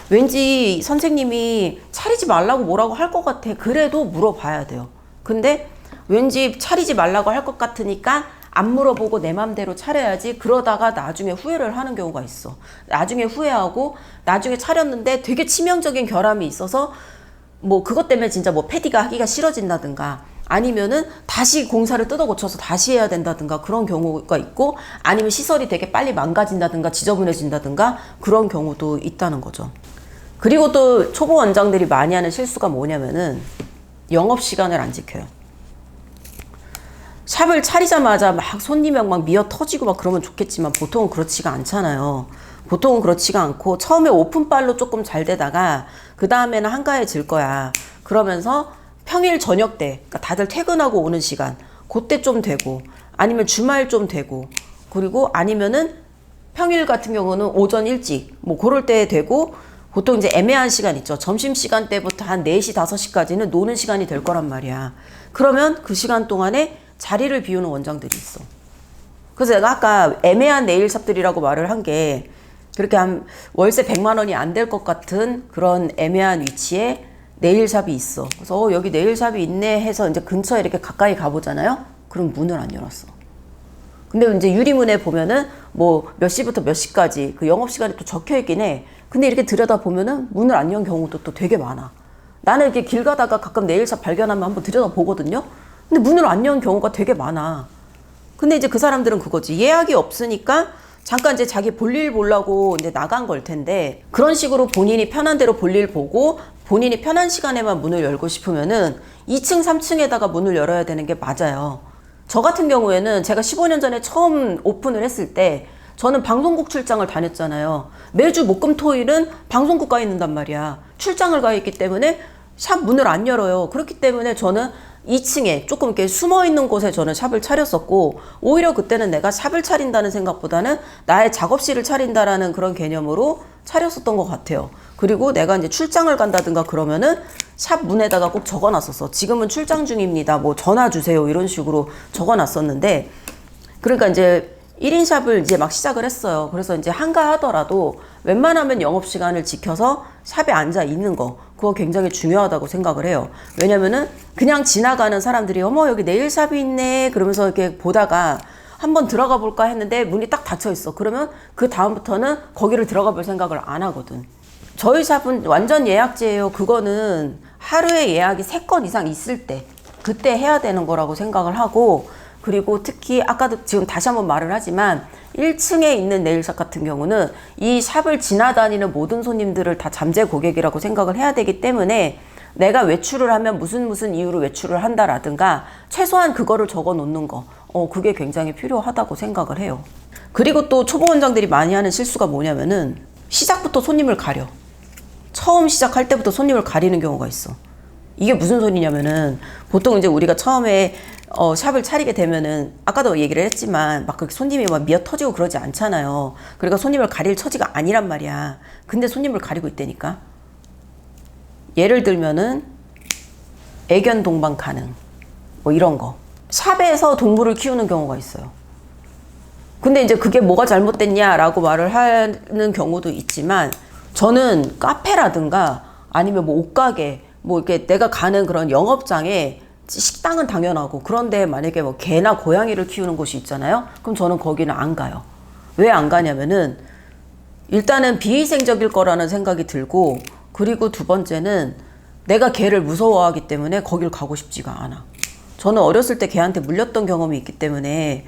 왠지 선생님이 차리지 말라고 뭐라고 할 것 같아. 그래도 물어봐야 돼요. 근데 왠지 차리지 말라고 할 것 같으니까 안 물어보고 내 맘대로 차려야지, 그러다가 나중에 후회를 하는 경우가 있어. 나중에 후회하고 나중에 차렸는데 되게 치명적인 결함이 있어서 뭐 그것 때문에 진짜 뭐 패디가 하기가 싫어진다든가, 아니면은 다시 공사를 뜯어 고쳐서 다시 해야 된다든가 그런 경우가 있고, 아니면 시설이 되게 빨리 망가진다든가 지저분해진다든가 그런 경우도 있다는 거죠. 그리고 또 초보 원장들이 많이 하는 실수가 뭐냐면은 영업시간을 안 지켜요. 샵을 차리자마자 막 손님이 막 미어 터지고 막 그러면 좋겠지만 보통은 그렇지가 않잖아요. 보통은 그렇지가 않고 처음에 오픈빨로 조금 잘 되다가 그 다음에는 한가해질 거야. 그러면서 평일 저녁 때, 그러니까 다들 퇴근하고 오는 시간, 그때 좀 되고, 아니면 주말 좀 되고, 그리고 아니면은 평일 같은 경우는 오전 일찍, 뭐 그럴 때 되고, 보통 이제 애매한 시간 있죠. 점심시간 때부터 한 4시, 5시까지는 노는 시간이 될 거란 말이야. 그러면 그 시간 동안에 자리를 비우는 원장들이 있어. 그래서 내가 아까 애매한 네일샵들이라고 말을 한 게, 그렇게 한 월세 100만 원이 안 될 것 같은 그런 애매한 위치에 네일샵이 있어. 그래서 여기 네일샵이 있네 해서 이제 근처에 이렇게 가까이 가보잖아요. 그럼 문을 안 열었어. 근데 이제 유리문에 보면은 뭐 몇 시부터 몇 시까지 그 영업시간이 또 적혀 있긴 해. 근데 이렇게 들여다보면은 문을 안 연 경우도 또 되게 많아. 나는 이렇게 길 가다가 가끔 네일샵 발견하면 한번 들여다보거든요. 근데 문을 안 연 경우가 되게 많아. 근데 이제 그 사람들은 그거지. 예약이 없으니까 잠깐 이제 자기 볼일 보려고 이제 나간 걸 텐데, 그런 식으로 본인이 편한 대로 볼일 보고 본인이 편한 시간에만 문을 열고 싶으면은 2층, 3층에다가 문을 열어야 되는 게 맞아요. 저 같은 경우에는 제가 15년 전에 처음 오픈을 했을 때 저는 방송국 출장을 다녔잖아요. 매주 목금토일은 방송국 가 있는단 말이야. 출장을 가 있기 때문에 샵 문을 안 열어요. 그렇기 때문에 저는 2층에 조금 이렇게 숨어 있는 곳에 저는 샵을 차렸었고, 오히려 그때는 내가 샵을 차린다는 생각보다는 나의 작업실을 차린다라는 그런 개념으로 차렸었던 것 같아요. 그리고 내가 이제 출장을 간다든가 그러면은 샵 문에다가 꼭 적어놨었어. 지금은 출장 중입니다. 뭐 전화 주세요. 이런 식으로 적어놨었는데, 그러니까 이제 1인 샵을 이제 막 시작을 했어요. 그래서 이제 한가하더라도 웬만하면 영업시간을 지켜서 샵에 앉아 있는 거, 그거 굉장히 중요하다고 생각을 해요. 왜냐면은 그냥 지나가는 사람들이 어머 여기 네일샵이 있네 그러면서 이렇게 보다가 한번 들어가 볼까 했는데 문이 딱 닫혀 있어. 그러면 그 다음부터는 거기를 들어가 볼 생각을 안 하거든. 저희 샵은 완전 예약제예요. 그거는 하루에 예약이 3건 이상 있을 때 그때 해야 되는 거라고 생각을 하고, 그리고 특히 아까도 지금 다시 한번 말을 하지만 1층에 있는 네일샵 같은 경우는 이 샵을 지나다니는 모든 손님들을 다 잠재 고객이라고 생각을 해야 되기 때문에 내가 외출을 하면 무슨 이유로 외출을 한다라든가 최소한 그거를 적어 놓는 거, 그게 굉장히 필요하다고 생각을 해요. 그리고 또 초보 원장들이 많이 하는 실수가 뭐냐면은 시작부터 손님을 가려. 처음 시작할 때부터 손님을 가리는 경우가 있어. 이게 무슨 소리냐면은 보통 이제 우리가 처음에 샵을 차리게 되면은 아까도 얘기를 했지만 막 그렇게 손님이 막 미어 터지고 그러지 않잖아요. 그러니까 손님을 가릴 처지가 아니란 말이야. 근데 손님을 가리고 있다니까. 예를 들면은 애견 동반 가능 뭐 이런 거. 샵에서 동물을 키우는 경우가 있어요. 근데 이제 그게 뭐가 잘못됐냐라고 말을 하는 경우도 있지만, 저는 카페라든가 아니면 뭐 옷가게 뭐 이렇게 내가 가는 그런 영업장에 식당은 당연하고, 그런데 만약에 뭐 개나 고양이를 키우는 곳이 있잖아요. 그럼 저는 거기는 안 가요. 왜 안 가냐면은 일단은 비위생적일 거라는 생각이 들고, 그리고 두 번째는 내가 개를 무서워하기 때문에 거길 가고 싶지가 않아. 저는 어렸을 때 개한테 물렸던 경험이 있기 때문에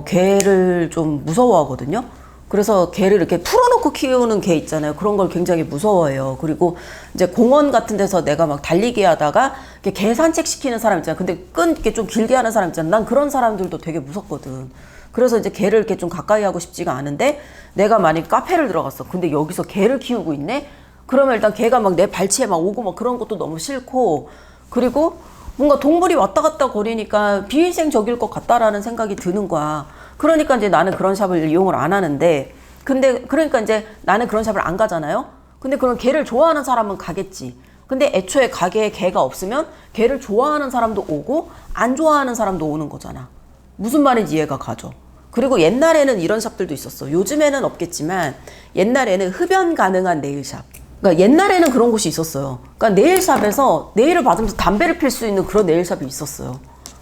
개를 좀 무서워하거든요. 그래서 개를 이렇게 풀어놓고 키우는 개 있잖아요. 그런 걸 굉장히 무서워해요. 그리고 이제 공원 같은 데서 내가 막 달리기 하다가 개 산책시키는 사람 있잖아요. 근데 끈 이렇게 좀 길게 하는 사람 있잖아요. 난 그런 사람들도 되게 무섭거든. 그래서 이제 개를 이렇게 좀 가까이 하고 싶지가 않은데, 내가 만약 카페를 들어갔어. 근데 여기서 개를 키우고 있네? 그러면 일단 개가 막 내 발치에 막 오고 막 그런 것도 너무 싫고, 그리고 뭔가 동물이 왔다 갔다 거리니까 비위생적일 것 같다라는 생각이 드는 거야. 그러니까 이제 나는 그런 샵을 이용을 안 하는데, 근데 그러니까 이제 나는 그런 샵을 안 가잖아요. 근데 그런 개를 좋아하는 사람은 가겠지. 근데 애초에 가게에 개가 없으면 개를 좋아하는 사람도 오고 안 좋아하는 사람도 오는 거잖아. 무슨 말인지 이해가 가죠. 그리고 옛날에는 이런 샵들도 있었어. 요즘에는 없겠지만 옛날에는 흡연 가능한 네일샵. 그러니까 옛날에는 그런 곳이 있었어요. 그러니까 네일샵에서 네일을 받으면서 담배를 필 수 있는 그런 네일샵이 있었어요.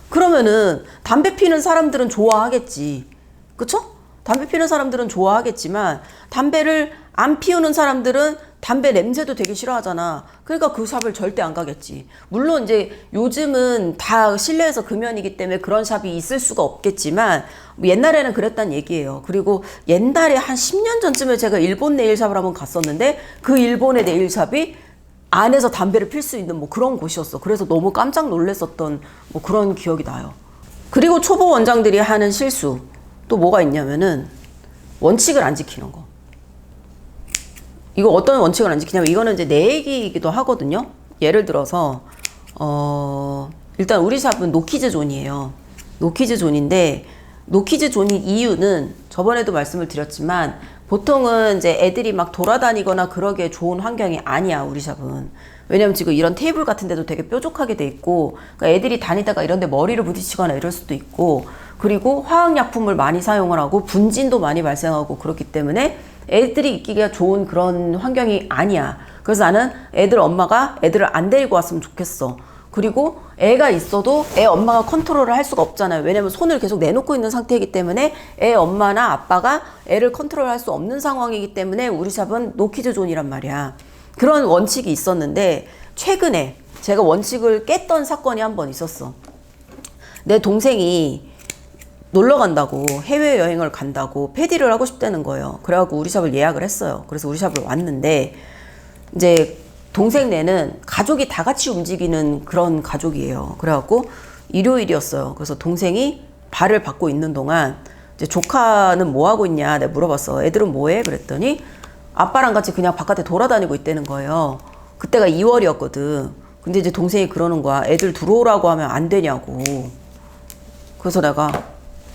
그러면은 담배 피는 사람들은 좋아하겠지. 그쵸? 담배 피는 사람들은 좋아하겠지만 담배를 안 피우는 사람들은 담배 냄새도 되게 싫어하잖아. 그러니까 그 샵을 절대 안 가겠지. 물론 이제 요즘은 다 실내에서 금연이기 때문에 그런 샵이 있을 수가 없겠지만 옛날에는 그랬단 얘기예요. 그리고 옛날에 한 10년 전쯤에 제가 일본 네일샵을 한번 갔었는데, 그 일본의 네일샵이 안에서 담배를 필 수 있는 뭐 그런 곳이었어. 그래서 너무 깜짝 놀랐었던 뭐 그런 기억이 나요. 그리고 초보 원장들이 하는 실수 또 뭐가 있냐면은 원칙을 안 지키는 거. 이거 어떤 원칙을 안 지키냐면 이거는 이제 내 얘기이기도 하거든요. 예를 들어서 일단 우리 샵은 노키즈 존이에요. 노키즈 존인데 노키즈 존인 이유는 저번에도 말씀을 드렸지만 보통은 이제 애들이 막 돌아다니거나 그러기에 좋은 환경이 아니야, 우리 샵은. 왜냐면 지금 이런 테이블 같은 데도 되게 뾰족하게 돼 있고, 그러니까 애들이 다니다가 이런 데 머리를 부딪히거나 이럴 수도 있고, 그리고 화학약품을 많이 사용을 하고 분진도 많이 발생하고 그렇기 때문에 애들이 있기가 좋은 그런 환경이 아니야. 그래서 나는 애들 엄마가 애들을 안 데리고 왔으면 좋겠어. 그리고 애가 있어도 애 엄마가 컨트롤을 할 수가 없잖아요. 왜냐면 손을 계속 내놓고 있는 상태이기 때문에 애 엄마나 아빠가 애를 컨트롤할 수 없는 상황이기 때문에 우리 샵은 노키즈 존이란 말이야. 그런 원칙이 있었는데 최근에 제가 원칙을 깼던 사건이 한 번 있었어. 내 동생이 놀러 간다고, 해외여행을 간다고 패디를 하고 싶다는 거예요. 그래갖고 우리 샵을 예약을 했어요. 그래서 우리 샵을 왔는데 이제 동생네는 가족이 다 같이 움직이는 그런 가족이에요. 그래갖고 일요일이었어요. 그래서 동생이 발을 받고 있는 동안 이제 조카는 뭐 하고 있냐 내가 물어봤어. 애들은 뭐해? 그랬더니 아빠랑 같이 그냥 바깥에 돌아다니고 있다는 거예요. 그때가 2월이었거든. 근데 이제 동생이 그러는 거야. 애들 들어오라고 하면 안 되냐고. 그래서 내가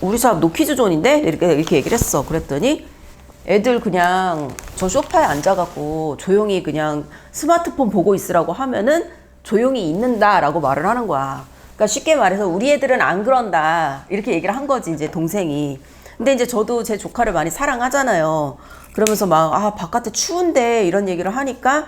우리 샵 노키즈 존인데? 이렇게 얘기를 했어. 그랬더니 애들 그냥 저 소파에 앉아갖고 조용히 그냥 스마트폰 보고 있으라고 하면은 조용히 있는다라고 말을 하는 거야. 그러니까 쉽게 말해서 우리 애들은 안 그런다. 이렇게 얘기를 한 거지, 이제 동생이. 근데 이제 저도 제 조카를 많이 사랑하잖아요. 그러면서 막, 바깥에 추운데 이런 얘기를 하니까,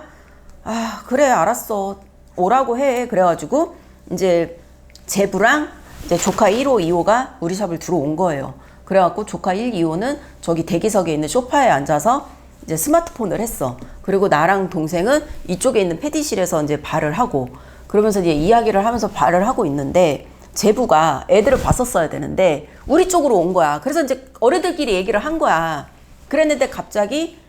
그래, 알았어. 오라고 해. 그래가지고 이제 제부랑 이제 조카 1호, 2호가 우리 샵을 들어온 거예요. 그래갖고 조카 1, 2호는 저기 대기석에 있는 소파에 앉아서 이제 스마트폰을 했어. 그리고 나랑 동생은 이쪽에 있는 패디실에서 이제 발을 하고, 그러면서 이제 이야기를 하면서 발을 하고 있는데, 제부가 애들을 봤었어야 되는데, 우리 쪽으로 온 거야. 그래서 이제 어른들끼리 얘기를 한 거야. 그랬는데 갑자기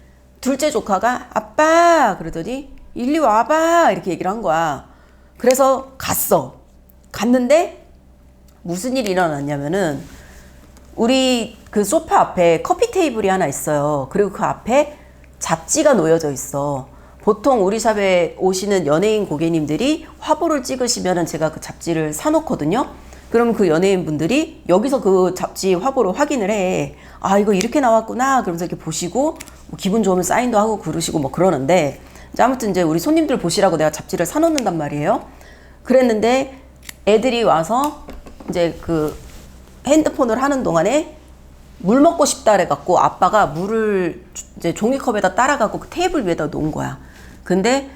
둘째 조카가 아빠! 그러더니 일리 와봐! 이렇게 얘기를 한 거야. 그래서 갔는데 무슨 일이 일어났냐면은 우리 그 소파 앞에 커피 테이블이 하나 있어요. 그리고 그 앞에 잡지가 놓여져 있어. 보통 우리 샵에 오시는 연예인 고객님들이 화보를 찍으시면은 제가 그 잡지를 사놓거든요. 그럼 그 연예인 분들이 여기서 그 잡지 화보를 확인을 해. 이거 이렇게 나왔구나. 그러면서 이렇게 보시고 뭐 기분 좋으면 사인도 하고 그러시고 뭐 그러는데, 아무튼 이제 우리 손님들 보시라고 내가 잡지를 사놓는단 말이에요. 그랬는데 애들이 와서 이제 그 핸드폰을 하는 동안에 물 먹고 싶다 그래갖고 아빠가 물을 이제 종이컵에다 따라갖고 그 테이블 위에다 놓은 거야. 근데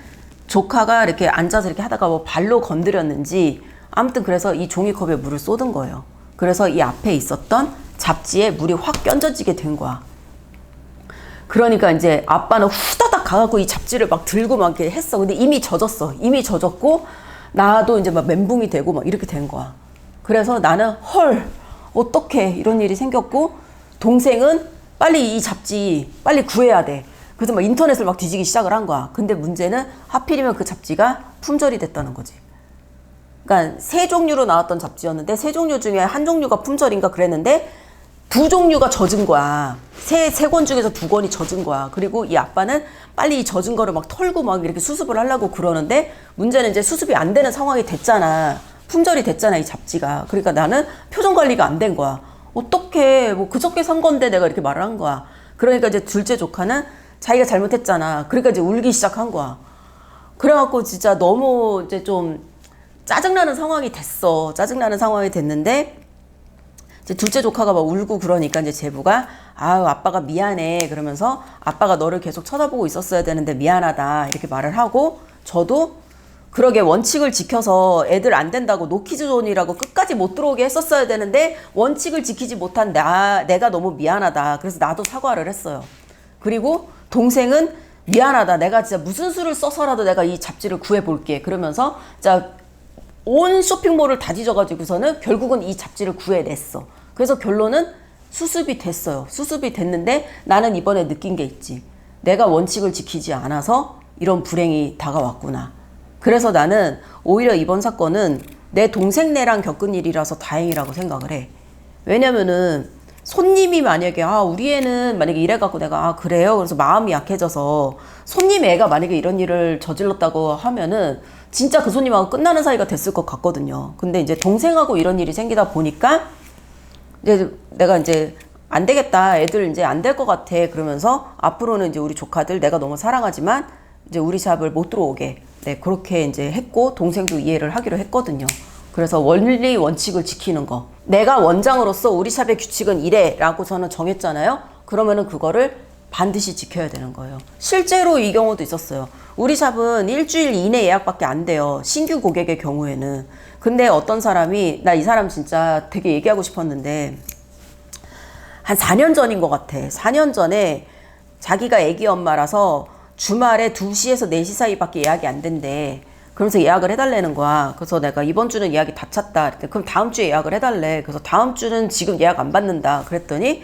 조카가 이렇게 앉아서 이렇게 하다가 뭐 발로 건드렸는지 아무튼 그래서 이 종이컵에 물을 쏟은 거예요. 그래서 이 앞에 있었던 잡지에 물이 확 껴져지게 된 거야. 그러니까 이제 아빠는 후다닥 가갖고 이 잡지를 막 들고 막 이렇게 했어. 근데 이미 젖었어. 이미 젖었고 나도 이제 막 멘붕이 되고 막 이렇게 된 거야. 그래서 나는 헐 어떡해 이런 일이 생겼고, 동생은 빨리 이 잡지 빨리 구해야 돼. 그래서 막 인터넷을 막 뒤지기 시작을 한 거야. 근데 문제는 하필이면 그 잡지가 품절이 됐다는 거지. 그러니까 3종류로 나왔던 잡지였는데 3종류 중에 한 종류가 품절인가 그랬는데 2종류가 젖은 거야. 세 권 중에서 2권이 젖은 거야. 그리고 이 아빠는 빨리 이 젖은 거를 막 털고 막 이렇게 수습을 하려고 그러는데, 문제는 이제 수습이 안 되는 상황이 됐잖아. 품절이 됐잖아, 이 잡지가. 그러니까 나는 표정 관리가 안 된 거야. 어떡해, 뭐 그저께 산 건데 내가 이렇게 말을 한 거야. 그러니까 이제 둘째 조카는 자기가 잘못했잖아. 그러니까 이제 울기 시작한 거야. 그래갖고 진짜 너무 이제 좀 짜증나는 상황이 됐어. 짜증나는 상황이 됐는데, 이제 둘째 조카가 막 울고 그러니까 이제 제부가 아빠가 미안해. 그러면서 아빠가 너를 계속 쳐다보고 있었어야 되는데 미안하다. 이렇게 말을 하고, 저도 그러게 원칙을 지켜서 애들 안 된다고 노키즈 존이라고 끝까지 못 들어오게 했었어야 되는데 원칙을 지키지 못한 내가 너무 미안하다. 그래서 나도 사과를 했어요. 그리고 동생은 미안하다. 내가 진짜 무슨 수를 써서라도 내가 이 잡지를 구해볼게. 그러면서 진짜 온 쇼핑몰을 다 뒤져가지고서는 결국은 이 잡지를 구해냈어. 그래서 결론은 수습이 됐어요. 수습이 됐는데 나는 이번에 느낀 게 있지. 내가 원칙을 지키지 않아서 이런 불행이 다가왔구나. 그래서 나는 오히려 이번 사건은 내 동생네랑 겪은 일이라서 다행이라고 생각을 해. 왜냐면은 손님이 만약에 우리 애는 만약에 이래갖고 내가 그래요? 그래서 마음이 약해져서 손님 애가 만약에 이런 일을 저질렀다고 하면은 진짜 그 손님하고 끝나는 사이가 됐을 것 같거든요. 근데 이제 동생하고 이런 일이 생기다 보니까 이제 내가 이제 안 되겠다. 애들 이제 안 될 것 같아. 그러면서 앞으로는 이제 우리 조카들 내가 너무 사랑하지만 이제 우리 샵을 못 들어오게. 네, 그렇게 이제 했고 동생도 이해를 하기로 했거든요. 그래서 원리 원칙을 지키는 거. 내가 원장으로서 우리 샵의 규칙은 이래 라고 저는 정했잖아요. 그러면은 그거를 반드시 지켜야 되는 거예요. 실제로 이 경우도 있었어요. 우리 샵은 일주일 이내 예약밖에 안 돼요. 신규 고객의 경우에는. 근데 어떤 사람이 나 이 사람 진짜 되게 얘기하고 싶었는데 한 4년 전인 것 같아. 4년 전에 자기가 애기 엄마라서 주말에 2시에서 4시 사이밖에 예약이 안 된대. 그러면서 예약을 해달라는 거야. 그래서 내가 이번 주는 예약이 다 찼다. 그럼 다음 주에 예약을 해달래. 그래서 다음 주는 지금 예약 안 받는다. 그랬더니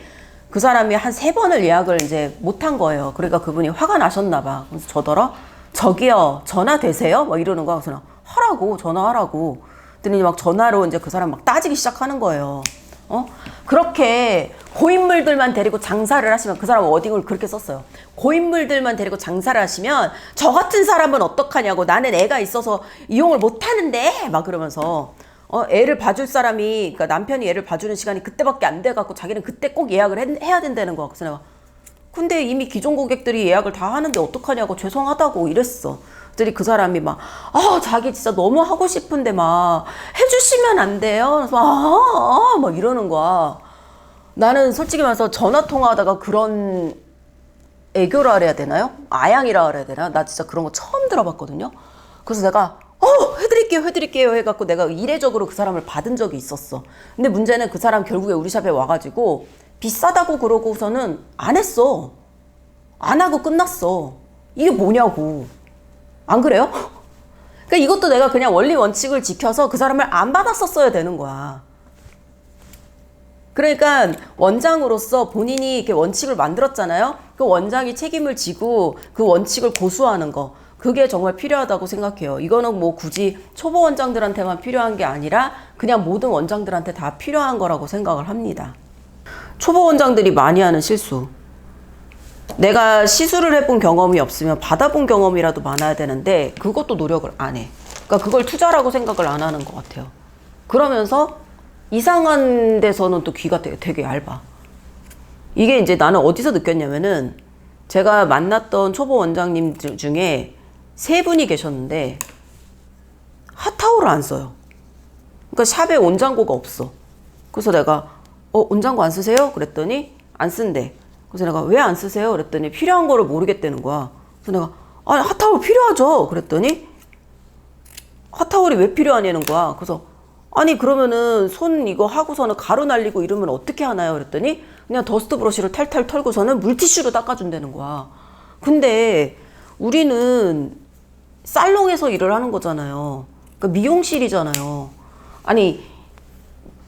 그 사람이 한 3번을 예약을 이제 못한 거예요. 그러니까 그분이 화가 나셨나 봐. 그래서 저더러 저기요 전화 되세요? 막 이러는 거야. 그래서 하라고 전화하라고. 그랬더니 막 전화로 이제 그 사람 막 따지기 시작하는 거예요. 그렇게 고인물들만 데리고 장사를 하시면 그 사람은 워딩을 그렇게 썼어요. 고인물들만 데리고 장사를 하시면 저 같은 사람은 어떡하냐고 나는 애가 있어서 이용을 못 하는데 막 그러면서 애를 봐줄 사람이 그러니까 남편이 애를 봐주는 시간이 그때밖에 안 돼갖고 자기는 그때 꼭 예약을 해야 된다는 거야. 그래서 내가 근데 이미 기존 고객들이 예약을 다 하는데 어떡하냐고 죄송하다고 이랬어. 그랬더니 그 사람이 막 자기 진짜 너무 하고 싶은데 막 해주시면 안 돼요? 그래서 막 이러는 거야. 나는 솔직히 말해서 전화 통화하다가 그런 애교라 그래야 되나요? 아양이라 그래야 되나? 나 진짜 그런 거 처음 들어봤거든요. 그래서 내가 해드릴게요 해갖고 내가 이례적으로 그 사람을 받은 적이 있었어. 근데 문제는 그 사람 결국에 우리 샵에 와가지고 비싸다고 그러고서는 안 했어. 안 하고 끝났어. 이게 뭐냐고. 안 그래요? 그러니까 이것도 내가 그냥 원리 원칙을 지켜서 그 사람을 안 받았었어야 되는 거야. 그러니까 원장으로서 본인이 이렇게 원칙을 만들었잖아요. 그 원장이 책임을 지고 그 원칙을 고수하는 거. 그게 정말 필요하다고 생각해요. 이거는 뭐 굳이 초보 원장들한테만 필요한 게 아니라 그냥 모든 원장들한테 다 필요한 거라고 생각을 합니다. 초보 원장들이 많이 하는 실수. 내가 시술을 해본 경험이 없으면 받아본 경험이라도 많아야 되는데 그것도 노력을 안 해. 그러니까 그걸 투자라고 생각을 안 하는 것 같아요. 그러면서 이상한 데서는 또 귀가 되게 얇아. 이게 이제 나는 어디서 느꼈냐면은 제가 만났던 초보 원장님 중에 3분이 계셨는데 핫타올을 안 써요. 그러니까 샵에 온장고가 없어. 그래서 내가 온장고 안 쓰세요? 그랬더니 안 쓴대. 그래서 내가 왜 안 쓰세요? 그랬더니 필요한 거를 모르겠다는 거야. 그래서 내가 핫타올 필요하죠. 그랬더니 핫타올이 왜 필요하냐는 거야. 그래서 아니 그러면은 손 이거 하고서는 가루 날리고 이러면 어떻게 하나요? 그랬더니 그냥 더스트 브러쉬를 탈탈 털고서는 물티슈로 닦아준다는 거야. 근데 우리는 살롱에서 일을 하는 거잖아요. 그러니까 미용실이잖아요. 아니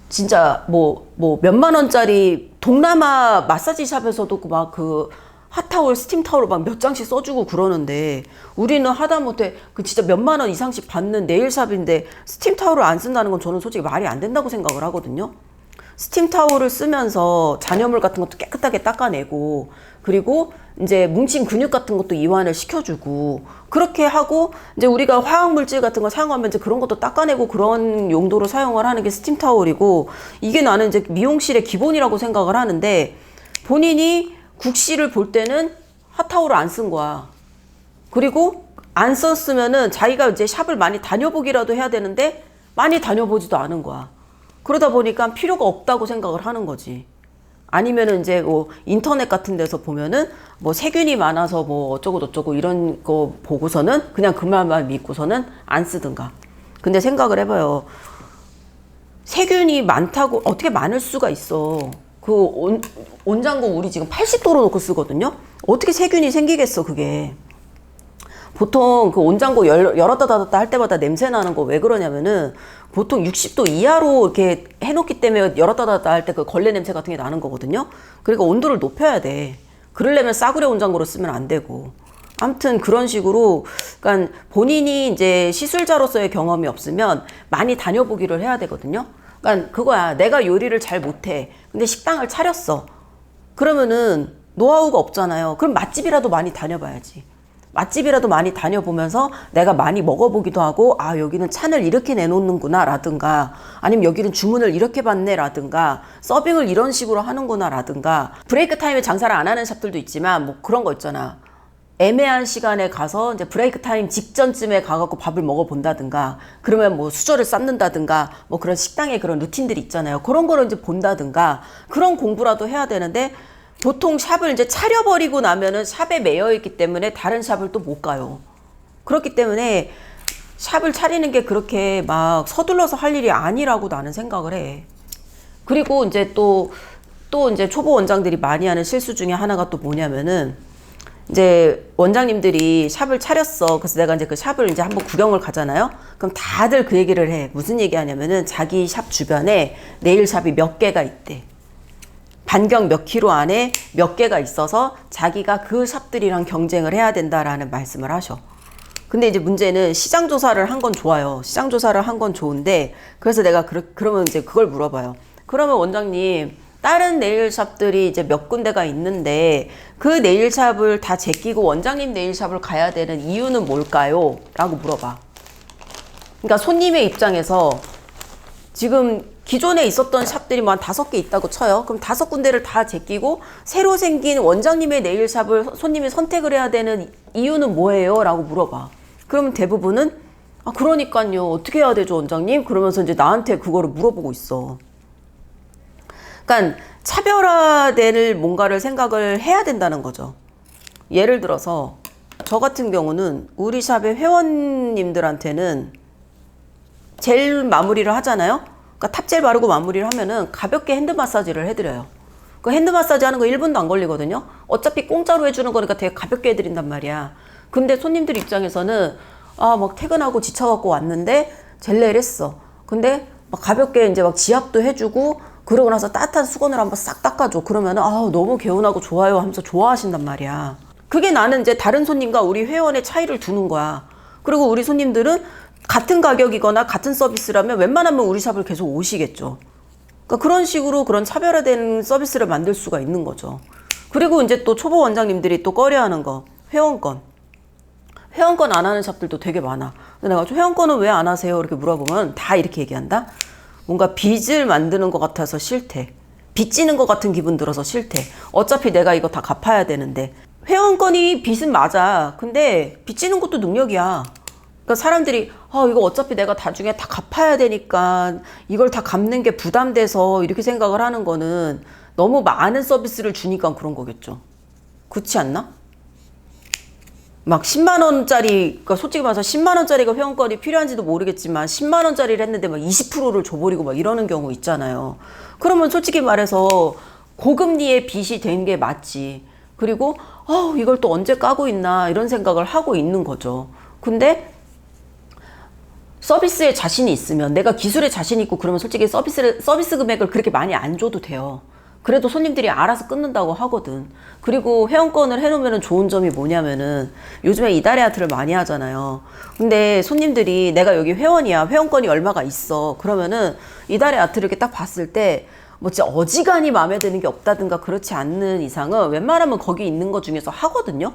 진짜 뭐 몇만 원짜리 동남아 마사지 샵에서도 막 그 핫타올, 스팀타올 막 몇 장씩 써주고 그러는데 우리는 하다못해 그 진짜 몇만 원 이상씩 받는 네일샵인데 스팀타올을 안 쓴다는 건 저는 솔직히 말이 안 된다고 생각을 하거든요. 스팀타올을 쓰면서 잔여물 같은 것도 깨끗하게 닦아내고 그리고 이제 뭉친 근육 같은 것도 이완을 시켜주고 그렇게 하고 이제 우리가 화학물질 같은 거 사용하면 이제 그런 것도 닦아내고 그런 용도로 사용을 하는 게 스팀타올이고 이게 나는 이제 미용실의 기본이라고 생각을 하는데 본인이 국시를 볼 때는 핫타올을 안 쓴 거야. 그리고 안 썼으면은 자기가 이제 샵을 많이 다녀보기라도 해야 되는데 많이 다녀보지도 않은 거야. 그러다 보니까 필요가 없다고 생각을 하는 거지. 아니면은 이제 뭐 인터넷 같은 데서 보면은 뭐 세균이 많아서 뭐 어쩌고 저쩌고 이런 거 보고서는 그냥 그 말만 믿고서는 안 쓰든가. 근데 생각을 해봐요. 세균이 많다고 어떻게 많을 수가 있어. 그 온장고 우리 지금 80도로 놓고 쓰거든요. 어떻게 세균이 생기겠어 그게. 보통 그 온장고 열었다 닫았다 할 때마다 냄새 나는 거 왜 그러냐면은 보통 60도 이하로 이렇게 해놓기 때문에 열었다 닫았다 할 때 그 걸레 냄새 같은 게 나는 거거든요. 그러니까 온도를 높여야 돼. 그러려면 싸구려 온장고로 쓰면 안 되고. 아무튼 그런 식으로, 그러니까 본인이 이제 시술자로서의 경험이 없으면 많이 다녀보기를 해야 되거든요. 그러니까 그거야. 내가 요리를 잘 못해. 근데 식당을 차렸어. 그러면은 노하우가 없잖아요. 그럼 맛집이라도 많이 다녀봐야지. 맛집이라도 많이 다녀보면서 내가 많이 먹어보기도 하고, 아, 여기는 찬을 이렇게 내놓는구나 라든가, 아니면 여기는 주문을 이렇게 받네 라든가, 서빙을 이런 식으로 하는구나 라든가, 브레이크 타임에 장사를 안 하는 샵들도 있지만 뭐 그런 거 있잖아. 애매한 시간에 가서 이제 브레이크 타임 직전쯤에 가갖고 밥을 먹어본다든가, 그러면 뭐 수저를 삶는다든가, 뭐 그런 식당의 그런 루틴들이 있잖아요. 그런 거를 이제 본다든가, 그런 공부라도 해야 되는데, 보통 샵을 이제 차려버리고 나면은 샵에 매여 있기 때문에 다른 샵을 또 못 가요. 그렇기 때문에 샵을 차리는 게 그렇게 막 서둘러서 할 일이 아니라고 나는 생각을 해. 그리고 이제 또 이제 초보 원장들이 많이 하는 실수 중에 하나가 또 뭐냐면은, 이제 원장님들이 샵을 차렸어. 그래서 내가 이제 그 샵을 이제 한번 구경을 가잖아요. 그럼 다들 그 얘기를 해. 무슨 얘기 하냐면은 자기 샵 주변에 네일샵이 몇 개가 있대. 반경 몇 킬로 안에 몇 개가 있어서 자기가 그 샵들이랑 경쟁을 해야 된다라는 말씀을 하셔. 근데 이제 문제는 시장 조사를 한 건 좋아요. 시장 조사를 한 건 좋은데, 그래서 내가 그러면 이제 그걸 물어봐요. 그러면 원장님, 다른 네일샵들이 이제 몇 군데가 있는데 그 네일샵을 다 제끼고 원장님 네일샵을 가야 되는 이유는 뭘까요? 라고 물어봐. 그러니까 손님의 입장에서 지금 기존에 있었던 샵들이 뭐 한 5개 있다고 쳐요. 그럼 5군데를 다 제끼고 새로 생긴 원장님의 네일샵을 손님이 선택을 해야 되는 이유는 뭐예요? 라고 물어봐. 그러면 대부분은 아, 그러니까요. 어떻게 해야 되죠, 원장님? 그러면서 이제 나한테 그거를 물어보고 있어. 그러니까 차별화될 뭔가를 생각을 해야 된다는 거죠. 예를 들어서 저 같은 경우는 우리 샵의 회원님들한테는 젤 마무리를 하잖아요. 그러니까 탑젤 바르고 마무리를 하면은 가볍게 핸드 마사지를 해드려요. 그 핸드 마사지 하는 거 1분도 안 걸리거든요. 어차피 공짜로 해주는 거니까 되게 가볍게 해드린단 말이야. 근데 손님들 입장에서는 아, 막 퇴근하고 지쳐갖고 왔는데 젤네일 했어. 근데 막 가볍게 이제 막 지압도 해주고 그러고 나서 따뜻한 수건으로 한번 싹 닦아줘. 그러면은 아, 너무 개운하고 좋아요 하면서 좋아하신단 말이야. 그게 나는 이제 다른 손님과 우리 회원의 차이를 두는 거야. 그리고 우리 손님들은 같은 가격이거나 같은 서비스라면 웬만하면 우리 샵을 계속 오시겠죠. 그러니까 그런 식으로 그런 차별화된 서비스를 만들 수가 있는 거죠. 그리고 이제 또 초보 원장님들이 또 꺼려하는 거, 회원권. 회원권 안 하는 샵들도 되게 많아. 근데 내가 회원권은 왜 안 하세요? 이렇게 물어보면 다 이렇게 얘기한다. 뭔가 빚을 만드는 것 같아서 싫대. 빚지는 것 같은 기분 들어서 싫대. 어차피 내가 이거 다 갚아야 되는데. 회원권이 빚은 맞아. 근데 빚지는 것도 능력이야. 그러니까 사람들이 이거 어차피 내가 나중에 다 갚아야 되니까 이걸 다 갚는 게 부담돼서 이렇게 생각을 하는 거는 너무 많은 서비스를 주니까 그런 거겠죠. 그렇지 않나? 막 10만 원짜리, 그러니까 솔직히 말해서 10만 원짜리가 회원권이 필요한지도 모르겠지만 10만 원짜리를 했는데 막 20%를 줘버리고 막 이러는 경우 있잖아요. 그러면 솔직히 말해서 고금리의 빚이 된 게 맞지. 그리고 이걸 또 언제 까고 있나 이런 생각을 하고 있는 거죠. 근데 서비스에 자신이 있으면, 내가 기술에 자신이 있고 그러면 솔직히 서비스 금액을 그렇게 많이 안 줘도 돼요. 그래도 손님들이 알아서 끊는다고 하거든. 그리고 회원권을 해놓으면 좋은 점이 뭐냐면은 요즘에 이달의 아트를 많이 하잖아요. 근데 손님들이 내가 여기 회원이야, 회원권이 얼마가 있어, 그러면은 이달의 아트를 이렇게 딱 봤을 때 뭐 진짜 어지간히 마음에 드는 게 없다든가 그렇지 않는 이상은 웬만하면 거기 있는 것 중에서 하거든요.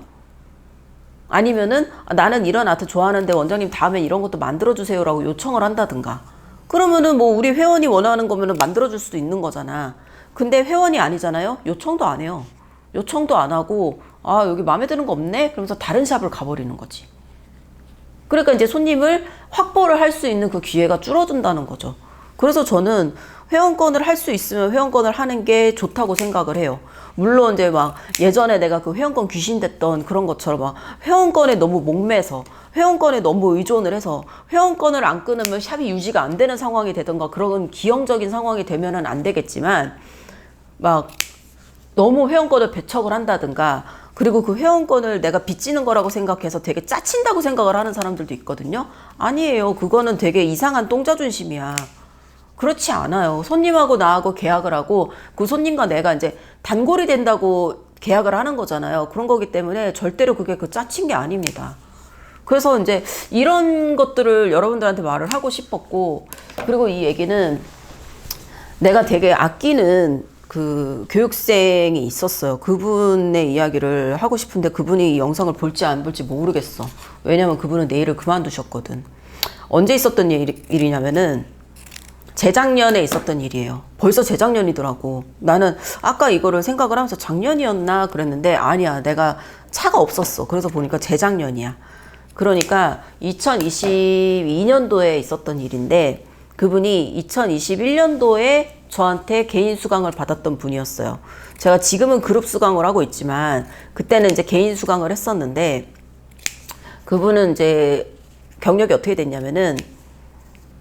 아니면은 나는 이런 아트 좋아하는데 원장님 다음에 이런 것도 만들어주세요 라고 요청을 한다든가. 그러면은 뭐 우리 회원이 원하는 거면은 만들어줄 수도 있는 거잖아. 근데 회원이 아니잖아요. 요청도 안 해요. 요청도 안 하고 여기 마음에 드는 거 없네? 그러면서 다른 샵을 가버리는 거지. 그러니까 이제 손님을 확보를 할 수 있는 그 기회가 줄어든다는 거죠. 그래서 저는 회원권을 할 수 있으면 회원권을 하는 게 좋다고 생각을 해요. 물론 이제 막 예전에 내가 그 회원권 귀신 됐던 그런 것처럼 막 회원권에 너무 목매서 회원권에 너무 의존을 해서 회원권을 안 끊으면 샵이 유지가 안 되는 상황이 되던가 그런 기형적인 상황이 되면은 안 되겠지만 막 너무 회원권을 배척을 한다든가, 그리고 그 회원권을 내가 빚지는 거라고 생각해서 되게 짜친다고 생각을 하는 사람들도 있거든요. 아니에요. 그거는 되게 이상한 똥자존심이야. 그렇지 않아요. 손님하고 나하고 계약을 하고 그 손님과 내가 이제 단골이 된다고 계약을 하는 거잖아요. 그런 거기 때문에 절대로 그게 그 짜친 게 아닙니다. 그래서 이제 이런 것들을 여러분들한테 말을 하고 싶었고, 그리고 이 얘기는 내가 되게 아끼는 그 교육생이 있었어요. 그분의 이야기를 하고 싶은데 그분이 이 영상을 볼지 안 볼지 모르겠어. 왜냐면 그분은 내 일을 그만두셨거든. 언제 있었던 일이냐면은 재작년에 있었던 일이에요. 벌써 재작년이더라고. 나는 아까 이거를 생각을 하면서 작년이었나 그랬는데 아니야. 내가 차가 없었어. 그래서 보니까 재작년이야. 그러니까 2022년도에 있었던 일인데 그분이 2021년도에 저한테 개인 수강을 받았던 분이었어요. 제가 지금은 그룹 수강을 하고 있지만 그때는 이제 개인 수강을 했었는데 그분은 이제 경력이 어떻게 됐냐면은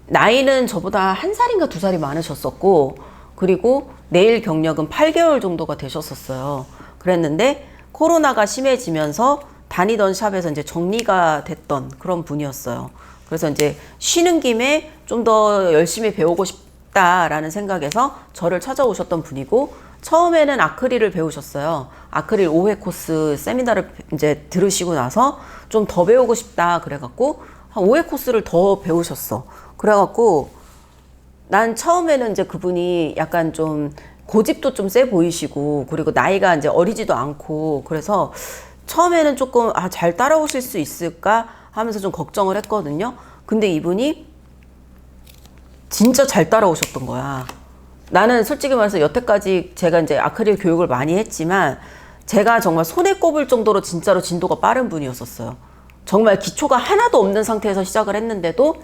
나이는 저보다 1살인가 2살이 많으셨었고 그리고 내일 경력은 8개월 정도가 되셨었어요. 그랬는데 코로나가 심해지면서 다니던 샵에서 이제 정리가 됐던 그런 분이었어요. 그래서 이제 쉬는 김에 좀 더 열심히 배우고 싶다라는 생각에서 저를 찾아오셨던 분이고 처음에는 아크릴을 배우셨어요. 아크릴 5회 코스 세미나를 이제 들으시고 나서 좀 더 배우고 싶다 그래갖고 한 5회 코스를 더 배우셨어. 그래갖고 난 처음에는 이제 그분이 약간 좀 고집도 좀 세 보이시고 그리고 나이가 이제 어리지도 않고 그래서 처음에는 조금 잘 따라오실 수 있을까 하면서 좀 걱정을 했거든요. 근데 이분이 진짜 잘 따라오셨던 거야. 나는 솔직히 말해서 여태까지 제가 이제 아크릴 교육을 많이 했지만 제가 정말 손에 꼽을 정도로 진짜로 진도가 빠른 분이었었어요. 정말 기초가 하나도 없는 상태에서 시작을 했는데도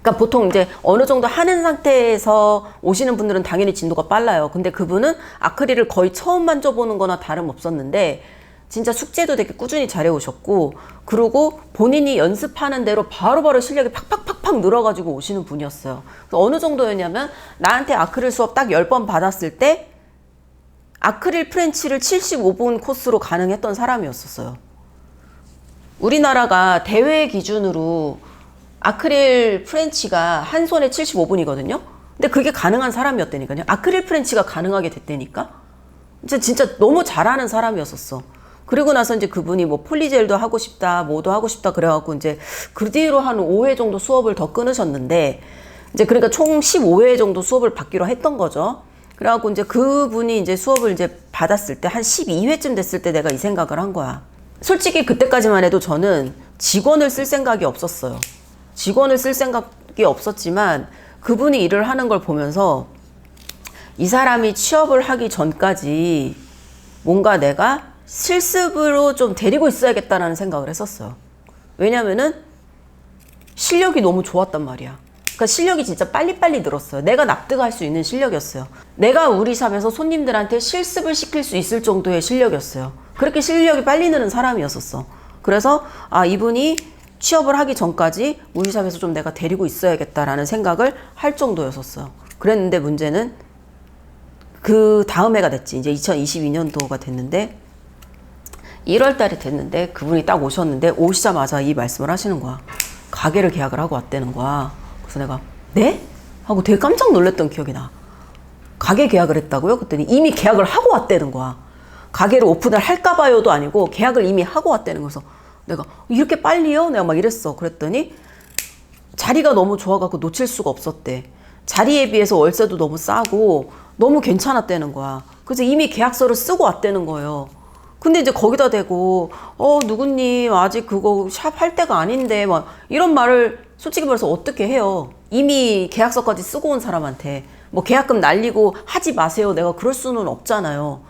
그러니까 보통 이제 어느 정도 하는 상태에서 오시는 분들은 당연히 진도가 빨라요. 근데 그분은 아크릴을 거의 처음 만져보는 거나 다름없었는데 진짜 숙제도 되게 꾸준히 잘해 오셨고 그리고 본인이 연습하는 대로 바로바로 실력이 팍팍팍팍 늘어가지고 오시는 분이었어요. 어느 정도였냐면 나한테 아크릴 수업 딱 10번 받았을 때 아크릴 프렌치를 75분 코스로 가능했던 사람이었었어요. 우리나라가 대회 기준으로 아크릴 프렌치가 한 손에 75분이거든요. 근데 그게 가능한 사람이었다니까요. 아크릴 프렌치가 가능하게 됐다니까. 진짜 너무 잘하는 사람이었었어. 그리고 나서 이제 그분이 뭐 폴리젤도 하고 싶다, 뭐도 하고 싶다 그래갖고 이제 그 뒤로 한 5회 정도 수업을 더 끊으셨는데 이제 그러니까 총 15회 정도 수업을 받기로 했던 거죠. 그래갖고 이제 그분이 이제 수업을 이제 받았을 때 한 12회쯤 됐을 때 내가 이 생각을 한 거야. 솔직히 그때까지만 해도 저는 직원을 쓸 생각이 없었어요. 직원을 쓸 생각이 없었지만 그분이 일을 하는 걸 보면서 이 사람이 취업을 하기 전까지 뭔가 내가 실습으로 좀 데리고 있어야겠다라는 생각을 했었어요. 왜냐면은 실력이 너무 좋았단 말이야. 그러니까 실력이 진짜 빨리빨리 늘었어요. 내가 납득할 수 있는 실력이었어요. 내가 우리 샵에서 손님들한테 실습을 시킬 수 있을 정도의 실력이었어요. 그렇게 실력이 빨리 느는 사람이었었어. 그래서 이분이 취업을 하기 전까지 우리 샵에서 좀 내가 데리고 있어야겠다라는 생각을 할 정도였었어요. 그랬는데 문제는 그 다음 해가 됐지. 이제 2022년도가 됐는데 1월 달이 됐는데 그분이 딱 오셨는데 오시자마자 이 말씀을 하시는 거야. 가게를 계약을 하고 왔다는 거야. 그래서 내가 네? 하고 되게 깜짝 놀랐던 기억이 나. 가게 계약을 했다고요? 그랬더니 이미 계약을 하고 왔다는 거야. 가게를 오픈을 할까 봐요도 아니고 계약을 이미 하고 왔다는 거여서 내가 이렇게 빨리요? 내가 막 이랬어. 그랬더니 자리가 너무 좋아갖고 놓칠 수가 없었대. 자리에 비해서 월세도 너무 싸고 너무 괜찮았다는 거야. 그래서 이미 계약서를 쓰고 왔다는 거예요. 근데 이제 거기다 대고 누구님 아직 그거 샵 할 때가 아닌데 막 이런 말을 솔직히 말해서 어떻게 해요. 이미 계약서까지 쓰고 온 사람한테 뭐 계약금 날리고 하지 마세요. 내가 그럴 수는 없잖아요.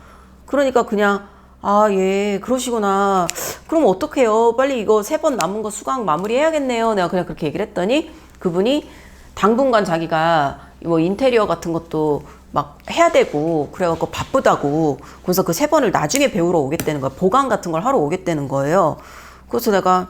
그러니까 그냥 예 그러시구나. 그럼 어떡해요. 빨리 이거 3번 남은 거 수강 마무리해야겠네요. 내가 그냥 그렇게 얘기를 했더니 그분이 당분간 자기가 뭐 인테리어 같은 것도 막 해야 되고 그래갖고 바쁘다고 그래서 그 3번을 나중에 배우러 오겠다는 거야. 보강 같은 걸 하러 오겠다는 거예요. 그래서 내가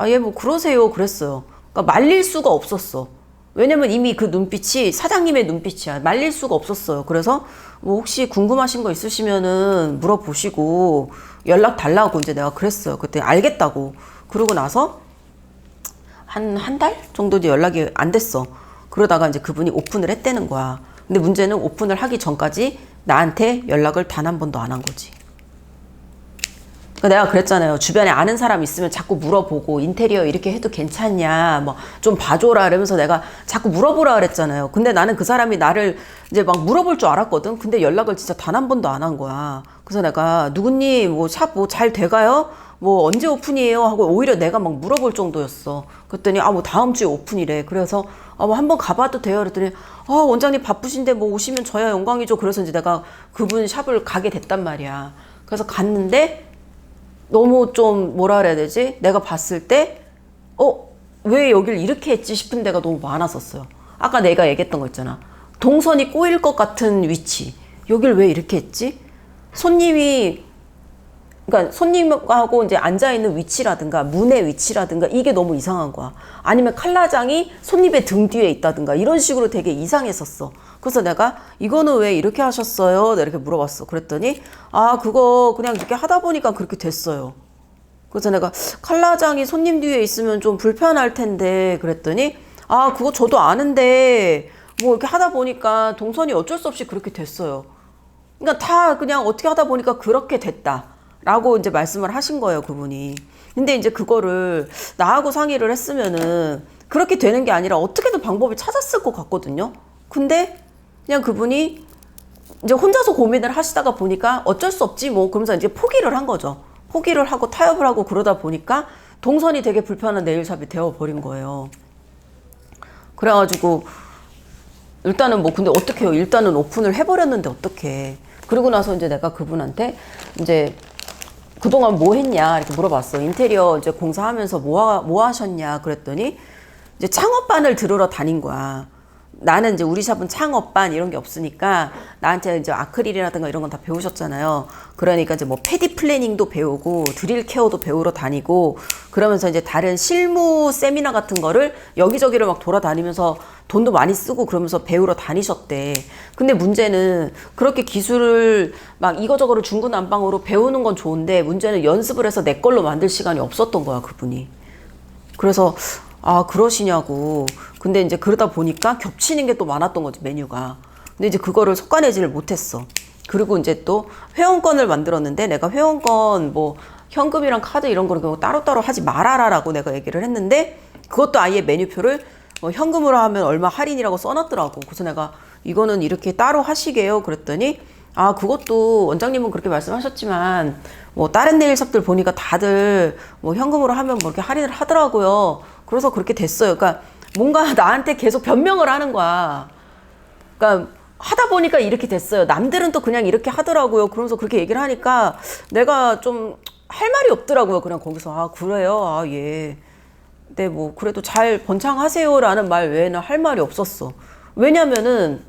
예 뭐 그러세요 그랬어요. 그러니까 말릴 수가 없었어. 왜냐면 이미 그 눈빛이 사장님의 눈빛이야. 말릴 수가 없었어요. 그래서 뭐 혹시 궁금하신 거 있으시면은 물어보시고 연락 달라고 이제 내가 그랬어요. 그때 알겠다고. 그러고 나서 한 달 정도 연락이 안 됐어. 그러다가 이제 그분이 오픈을 했다는 거야. 근데 문제는 오픈을 하기 전까지 나한테 연락을 단 한 번도 안 한 거지. 그러니까 내가 그랬잖아요. 주변에 아는 사람 있으면 자꾸 물어보고 인테리어 이렇게 해도 괜찮냐 뭐 좀 봐줘라 이러면서 내가 자꾸 물어보라 그랬잖아요. 근데 나는 그 사람이 나를 이제 막 물어볼 줄 알았거든. 근데 연락을 진짜 단 한 번도 안 한 거야. 그래서 내가 누구님 뭐 샵 뭐 잘 돼가요? 뭐 언제 오픈이에요? 하고 오히려 내가 막 물어볼 정도였어. 그랬더니 아 뭐 다음 주에 오픈이래. 그래서 아 뭐 한번 가봐도 돼요. 그랬더니 아 원장님 바쁘신데 뭐 오시면 저야 영광이죠. 그래서 이제 내가 그분 샵을 가게 됐단 말이야. 그래서 갔는데 너무 좀 뭐라 그래야 되지? 내가 봤을 때 왜 여길 이렇게 했지 싶은 데가 너무 많았었어요. 아까 내가 얘기했던 거 있잖아. 동선이 꼬일 것 같은 위치. 여길 왜 이렇게 했지? 그러니까 손님하고 이제 앉아있는 위치라든가 문의 위치라든가 이게 너무 이상한 거야. 아니면 칼라장이 손님의 등 뒤에 있다든가 이런 식으로 되게 이상했었어. 그래서 내가 이거는 왜 이렇게 하셨어요? 내가 이렇게 물어봤어. 그랬더니 아 그거 그냥 이렇게 하다 보니까 그렇게 됐어요. 그래서 내가 칼라장이 손님 뒤에 있으면 좀 불편할 텐데 그랬더니 아 그거 저도 아는데 뭐 이렇게 하다 보니까 동선이 어쩔 수 없이 그렇게 됐어요. 그러니까 다 그냥 어떻게 하다 보니까 그렇게 됐다 라고 이제 말씀을 하신 거예요, 그분이. 근데 이제 그거를 나하고 상의를 했으면은 그렇게 되는 게 아니라 어떻게든 방법을 찾았을 것 같거든요. 근데 그냥 그분이 이제 혼자서 고민을 하시다가 보니까 어쩔 수 없지 뭐 그러면서 이제 포기를 한 거죠. 포기를 하고 타협을 하고 그러다 보니까 동선이 되게 불편한 네일샵이 되어버린 거예요. 그래가지고 일단은 뭐 근데 어떻게 해요? 일단은 오픈을 해버렸는데 어떡해. 그러고 나서 이제 내가 그분한테 이제 그동안 뭐 했냐 이렇게 물어봤어. 인테리어 이제 공사하면서 뭐 하셨냐 그랬더니 이제 창업반을 들으러 다닌 거야. 나는 이제 우리 샵은 창업반 이런 게 없으니까 나한테 이제 아크릴이라든가 이런 건 다 배우셨잖아요. 그러니까 이제 뭐 패디 플래닝도 배우고 드릴 케어도 배우러 다니고 그러면서 이제 다른 실무 세미나 같은 거를 여기저기를 막 돌아다니면서 돈도 많이 쓰고 그러면서 배우러 다니셨대. 근데 문제는 그렇게 기술을 막 이거저거를 중구난방으로 배우는 건 좋은데 문제는 연습을 해서 내 걸로 만들 시간이 없었던 거야, 그분이. 그래서 아 그러시냐고. 근데 이제 그러다 보니까 겹치는 게 또 많았던 거지, 메뉴가. 근데 이제 그거를 솎아내지를 못했어. 그리고 이제 또 회원권을 만들었는데 내가 회원권 뭐 현금이랑 카드 이런 거는 따로따로 하지 말아라라고 내가 얘기를 했는데 그것도 아예 메뉴표를 현금으로 하면 얼마 할인이라고 써놨더라고. 그래서 내가 이거는 이렇게 따로 하시게요 그랬더니 아 그것도 원장님은 그렇게 말씀하셨지만 뭐 다른 네일샵들 보니까 다들 뭐 현금으로 하면 뭐 이렇게 할인을 하더라고요. 그래서 그렇게 됐어요. 그러니까 뭔가 나한테 계속 변명을 하는 거야. 그러니까 하다 보니까 이렇게 됐어요. 남들은 또 그냥 이렇게 하더라고요. 그러면서 그렇게 얘기를 하니까 내가 좀 할 말이 없더라고요. 그냥 거기서 아 그래요? 아 예. 근데 뭐 그래도 잘 번창하세요라는 말 외에는 할 말이 없었어. 왜냐면은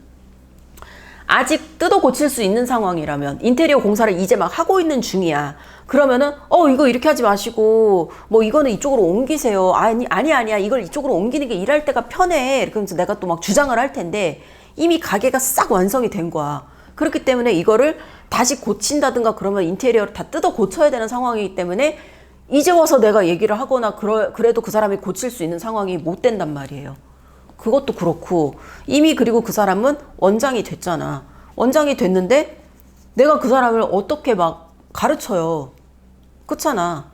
아직 뜯어 고칠 수 있는 상황이라면 인테리어 공사를 이제 막 하고 있는 중이야. 그러면은 이거 이렇게 하지 마시고 뭐 이거는 이쪽으로 옮기세요. 아니야 이걸 이쪽으로 옮기는 게 일할 때가 편해. 그러면서 내가 또 막 주장을 할 텐데 이미 가게가 싹 완성이 된 거야. 그렇기 때문에 이거를 다시 고친다든가 그러면 인테리어를 다 뜯어 고쳐야 되는 상황이기 때문에 이제 와서 내가 얘기를 하거나 그래도 그 사람이 고칠 수 있는 상황이 못 된단 말이에요. 그것도 그렇고 이미 그리고 그 사람은 원장이 됐잖아. 원장이 됐는데 내가 그 사람을 어떻게 막 가르쳐요. 그렇잖아.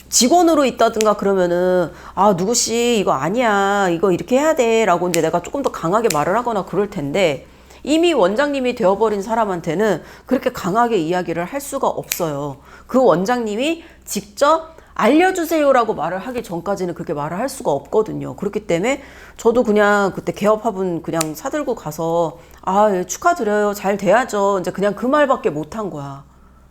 직원으로 있다든가 그러면은 아 누구씨 이거 아니야 이거 이렇게 해야 돼 라고 이제 내가 조금 더 강하게 말을 하거나 그럴 텐데 이미 원장님이 되어버린 사람한테는 그렇게 강하게 이야기를 할 수가 없어요. 그 원장님이 직접 알려주세요라고 말을 하기 전까지는 그렇게 말을 할 수가 없거든요. 그렇기 때문에 저도 그냥 그때 개업화분 그냥 사들고 가서 아 축하드려요 잘 돼야죠 이제 그냥 그 말밖에 못한 거야.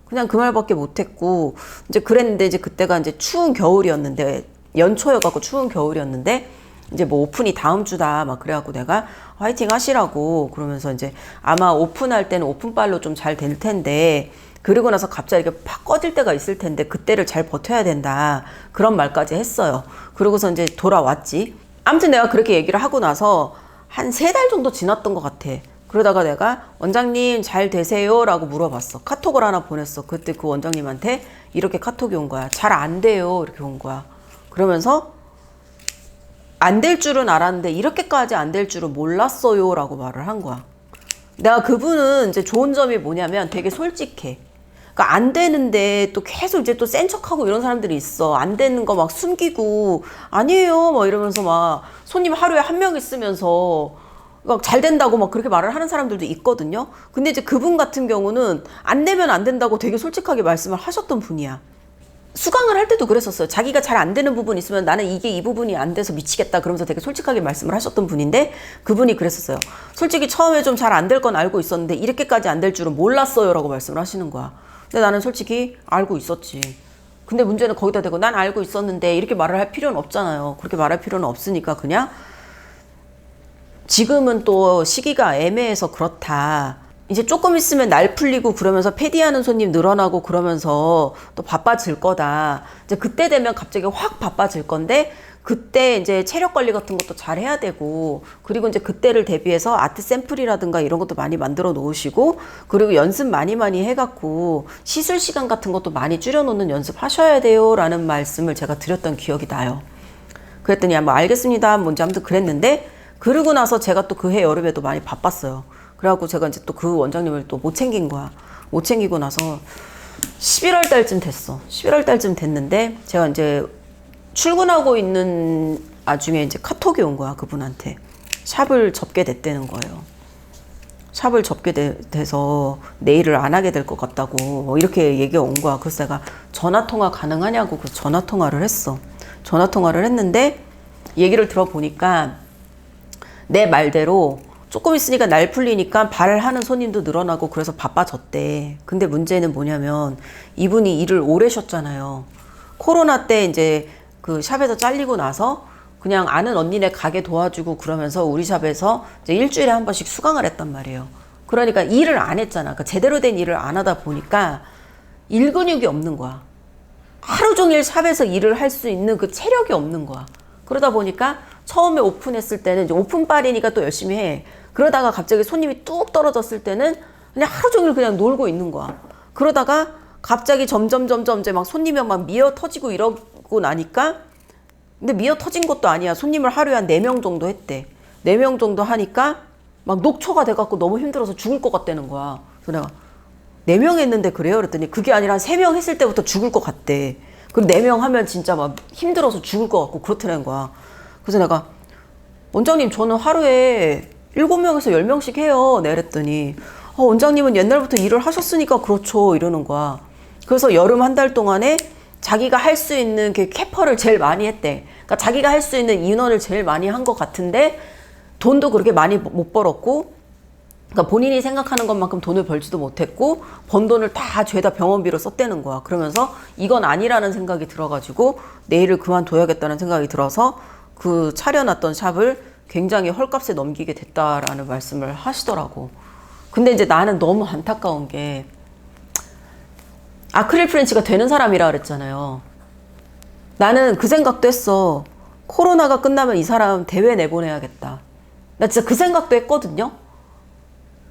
그냥 그 말밖에 못했고 이제 그랬는데 이제 그때가 이제 추운 겨울이었는데 연초여갖고 추운 겨울이었는데 이제 뭐 오픈이 다음 주다 막 그래갖고 내가 화이팅 하시라고 그러면서 이제 아마 오픈할 때는 오픈빨로 좀 잘 될 텐데 그리고 나서 갑자기 이렇게 팍 꺼질 때가 있을 텐데 그때를 잘 버텨야 된다 그런 말까지 했어요. 그러고서 이제 돌아왔지. 아무튼 내가 그렇게 얘기를 하고 나서 한 3달 정도 지났던 것 같아. 그러다가 내가 원장님 잘 되세요? 라고 물어봤어. 카톡을 하나 보냈어. 그때 그 원장님한테 이렇게 카톡이 온 거야. 잘 안 돼요. 이렇게 온 거야. 그러면서 안 될 줄은 알았는데 이렇게까지 안 될 줄은 몰랐어요. 라고 말을 한 거야. 내가 그분은 이제 좋은 점이 뭐냐면 되게 솔직해. 그러니까 안 되는데 또 계속 이제 또 센 척하고 이런 사람들이 있어. 안 되는 거 막 숨기고 아니에요 막 이러면서 막 손님 하루에 한 명 있으면서 막 잘 된다고 막 그렇게 말을 하는 사람들도 있거든요. 근데 이제 그분 같은 경우는 안 되면 안 된다고 되게 솔직하게 말씀을 하셨던 분이야. 수강을 할 때도 그랬었어요. 자기가 잘 안 되는 부분이 있으면 나는 이게 이 부분이 안 돼서 미치겠다 그러면서 되게 솔직하게 말씀을 하셨던 분인데 그분이 그랬었어요. 솔직히 처음에 좀 잘 안 될 건 알고 있었는데 이렇게까지 안 될 줄은 몰랐어요 라고 말씀을 하시는 거야. 근데 나는 솔직히 알고 있었지. 근데 문제는 거기다 대고 난 알고 있었는데 이렇게 말을 할 필요는 없잖아요. 그렇게 말할 필요는 없으니까 그냥 지금은 또 시기가 애매해서 그렇다. 이제 조금 있으면 날 풀리고 그러면서 패디하는 손님 늘어나고 그러면서 또 바빠질 거다. 이제 그때 되면 갑자기 확 바빠질 건데 그때 이제 체력 관리 같은 것도 잘 해야 되고 그리고 이제 그때를 대비해서 아트 샘플이라든가 이런 것도 많이 만들어 놓으시고 그리고 연습 많이 해갖고 시술 시간 같은 것도 많이 줄여놓는 연습 하셔야 돼요 라는 말씀을 제가 드렸던 기억이 나요. 그랬더니 뭐 알겠습니다 뭔지 아무튼 그랬는데 그러고 나서 제가 또 그 해 여름에도 많이 바빴어요. 그래갖고 제가 이제 또 그 원장님을 또 못 챙긴 거야. 못 챙기고 나서 11월 달쯤 됐어. 11월 달쯤 됐는데 제가 이제 출근하고 있는 와중에 이제 카톡이 온 거야. 그분한테. 샵을 접게 됐다는 거예요. 샵을 접게 돼서 내일을 안 하게 될 것 같다고 뭐 이렇게 얘기가 온 거야. 그래서 내가 전화통화 가능하냐고 그래서 전화통화를 했어. 전화통화를 했는데 얘기를 들어보니까 내 말대로 조금 있으니까 날 풀리니까 발을 하는 손님도 늘어나고 그래서 바빠졌대. 근데 문제는 뭐냐면 이분이 일을 오래 쉬었잖아요. 코로나 때 이제 그 샵에서 잘리고 나서 그냥 아는 언니네 가게 도와주고 그러면서 우리 샵에서 이제 일주일에 한 번씩 수강을 했단 말이에요. 그러니까 일을 안 했잖아. 그러니까 제대로 된 일을 안 하다 보니까 일 근육이 없는 거야. 하루 종일 샵에서 일을 할 수 있는 그 체력이 없는 거야. 그러다 보니까 처음에 오픈했을 때는 이제 오픈빨이니까 또 열심히 해. 그러다가 갑자기 손님이 뚝 떨어졌을 때는 그냥 하루 종일 그냥 놀고 있는 거야. 그러다가 갑자기 점점 이제 막 손님이 막 미어 터지고 이러고 나니까 근데 미어 터진 것도 아니야. 손님을 하루에 한 4명 정도 했대. 4명 정도 하니까 막 녹초가 돼갖고 너무 힘들어서 죽을 것 같다는 거야. 그래서 내가 4명 했는데 그래요? 그랬더니 그게 아니라 한 3명 했을 때부터 죽을 것 같대. 그럼 4명 하면 진짜 막 힘들어서 죽을 것 같고 그렇다는 거야. 그래서 내가 원장님 저는 하루에 7명에서 10명씩 해요. 네, 그랬더니 원장님은 옛날부터 일을 하셨으니까 그렇죠. 이러는 거야. 그래서 여름 한 달 동안에 자기가 할 수 있는 그 캐퍼를 제일 많이 했대. 그러니까 자기가 할 수 있는 인원을 제일 많이 한 것 같은데 돈도 그렇게 많이 못 벌었고 그러니까 본인이 생각하는 것만큼 돈을 벌지도 못했고 번 돈을 다 죄다 병원비로 썼다는 거야. 그러면서 이건 아니라는 생각이 들어가지고 내일을 그만둬야겠다는 생각이 들어서 그 차려놨던 샵을 굉장히 헐값에 넘기게 됐다라는 말씀을 하시더라고. 근데 이제 나는 너무 안타까운 게 아크릴 프렌치가 되는 사람이라 그랬잖아요. 나는 그 생각도 했어. 코로나가 끝나면 이 사람 대회 내보내야겠다. 나 진짜 그 생각도 했거든요.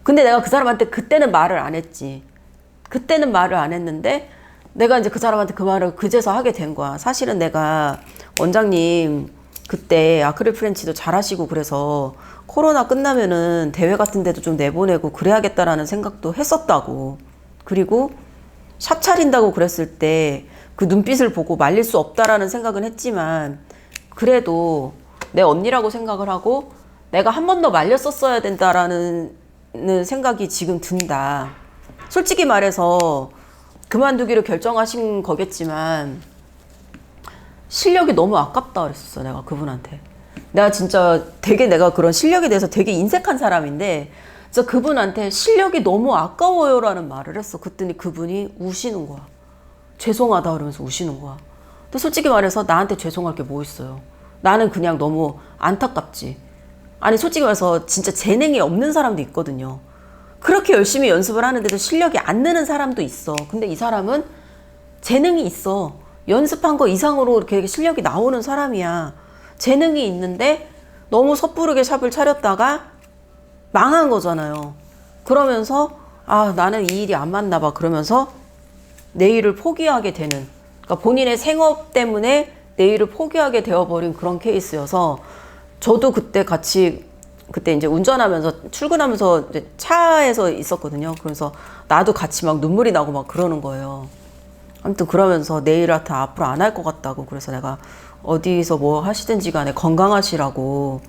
근데 내가 그 사람한테 그때는 말을 안 했지. 그때는 말을 안 했는데 내가 이제 그 사람한테 그 말을 그제서 하게 된 거야. 사실은 내가 원장님 그때 아크릴 프렌치도 잘하시고 그래서 코로나 끝나면은 대회 같은 데도 좀 내보내고 그래야겠다라는 생각도 했었다고. 그리고 샵 차린다고 그랬을 때 그 눈빛을 보고 말릴 수 없다라는 생각은 했지만 그래도 내 언니라고 생각을 하고 내가 한 번 더 말렸었어야 된다라는 생각이 지금 든다. 솔직히 말해서 그만두기로 결정하신 거겠지만 실력이 너무 아깝다 그랬었어. 내가 그분한테. 내가 진짜 되게 내가 그런 실력에 대해서 되게 인색한 사람인데 진짜 그분한테 실력이 너무 아까워요 라는 말을 했어. 그랬더니 그분이 우시는 거야. 죄송하다 그러면서 우시는 거야. 근데 솔직히 말해서 나한테 죄송할 게 뭐 있어요. 나는 그냥 너무 안타깝지. 아니 솔직히 말해서 진짜 재능이 없는 사람도 있거든요. 그렇게 열심히 연습을 하는데도 실력이 안 느는 사람도 있어. 근데 이 사람은 재능이 있어. 연습한 거 이상으로 이렇게 실력이 나오는 사람이야. 재능이 있는데 너무 섣부르게 샵을 차렸다가 망한 거잖아요. 그러면서 아 나는 이 일이 안 맞나 봐 그러면서 내 일을 포기하게 되는, 그러니까 본인의 생업 때문에 내 일을 포기하게 되어버린 그런 케이스여서 저도 그때 같이 그때 이제 운전하면서 출근하면서 이제 차에서 있었거든요. 그래서 나도 같이 막 눈물이 나고 막 그러는 거예요. 아무튼 그러면서 네일 아트 앞으로 안 할 것 같다고. 그래서 내가 어디서 뭐 하시든지 간에 건강하시라고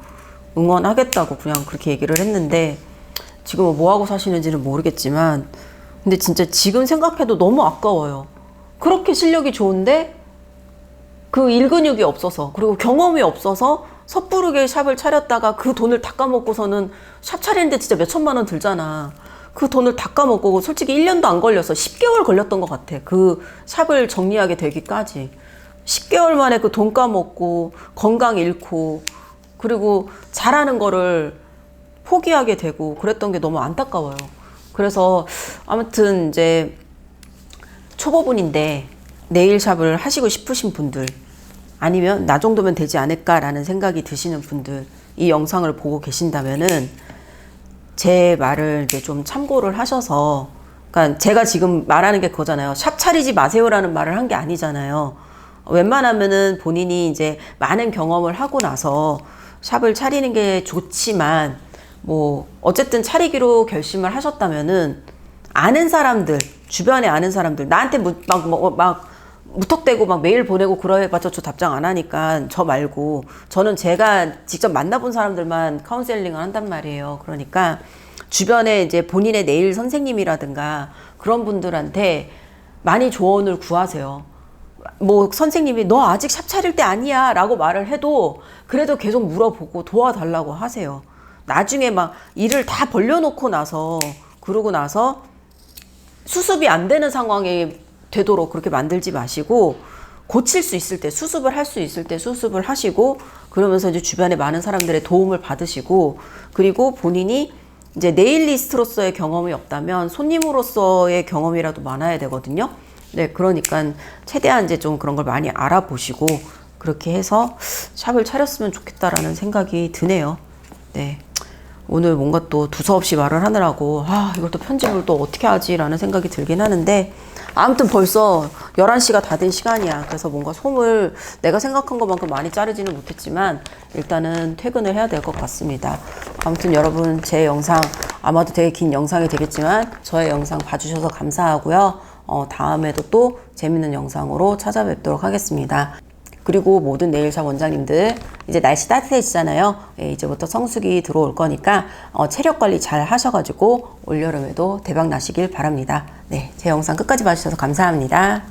응원하겠다고 그냥 그렇게 얘기를 했는데, 지금은 뭐 하고 사시는지는 모르겠지만 근데 진짜 지금 생각해도 너무 아까워요. 그렇게 실력이 좋은데 그 일근육이 없어서, 그리고 경험이 없어서 섣부르게 샵을 차렸다가 그 돈을 다 까먹고서는, 샵 차리는데 진짜 몇 천만 원 들잖아. 그 돈을 다 까먹고 솔직히 1년도 안 걸려서 10개월 걸렸던 것 같아. 그 샵을 정리하게 되기까지 10개월 만에 그 돈 까먹고 건강 잃고 그리고 잘하는 거를 포기하게 되고 그랬던 게 너무 안타까워요. 그래서 아무튼 이제 초보분인데 네일샵을 하시고 싶으신 분들, 아니면 나 정도면 되지 않을까라는 생각이 드시는 분들, 이 영상을 보고 계신다면은 제 말을 이제 좀 참고를 하셔서, 그러니까 제가 지금 말하는 게 그거잖아요. 샵 차리지 마세요라는 말을 한 게 아니잖아요. 웬만하면은 본인이 이제 많은 경험을 하고 나서 샵을 차리는 게 좋지만, 뭐 어쨌든 차리기로 결심을 하셨다면은 아는 사람들, 주변에 아는 사람들, 나한테 막 무턱대고 막 메일 보내고 그래봤자 저 답장 안 하니까 저 말고, 저는 제가 직접 만나본 사람들만 카운셀링을 한단 말이에요. 그러니까 주변에 이제 본인의 네일 선생님이라든가 그런 분들한테 많이 조언을 구하세요. 뭐 선생님이 너 아직 샵 차릴 때 아니야 라고 말을 해도 그래도 계속 물어보고 도와달라고 하세요. 나중에 막 일을 다 벌려놓고 나서, 그러고 나서 수습이 안 되는 상황에 되도록 그렇게 만들지 마시고, 고칠 수 있을 때, 수습을 할 수 있을 때 수습을 하시고, 그러면서 이제 주변에 많은 사람들의 도움을 받으시고, 그리고 본인이 이제 네일리스트로서의 경험이 없다면 손님으로서의 경험이라도 많아야 되거든요. 네, 그러니까 최대한 이제 좀 그런 걸 많이 알아보시고 그렇게 해서 샵을 차렸으면 좋겠다라는 생각이 드네요. 네. 오늘 뭔가 또 두서없이 말을 하느라고 이걸 또 편집을 또 어떻게 하지라는 생각이 들긴 하는데, 아무튼 벌써 11시가 다 된 시간이야. 그래서 뭔가 솜을 내가 생각한 것만큼 많이 자르지는 못했지만 일단은 퇴근을 해야 될 것 같습니다. 아무튼 여러분, 제 영상 아마도 되게 긴 영상이 되겠지만 저의 영상 봐주셔서 감사하고요. 다음에도 또 재밌는 영상으로 찾아뵙도록 하겠습니다. 그리고 모든 네일샵 원장님들, 이제 날씨 따뜻해지잖아요. 예, 이제부터 성수기 들어올 거니까 체력 관리 잘 하셔가지고 올여름에도 대박 나시길 바랍니다. 네, 제 영상 끝까지 봐주셔서 감사합니다.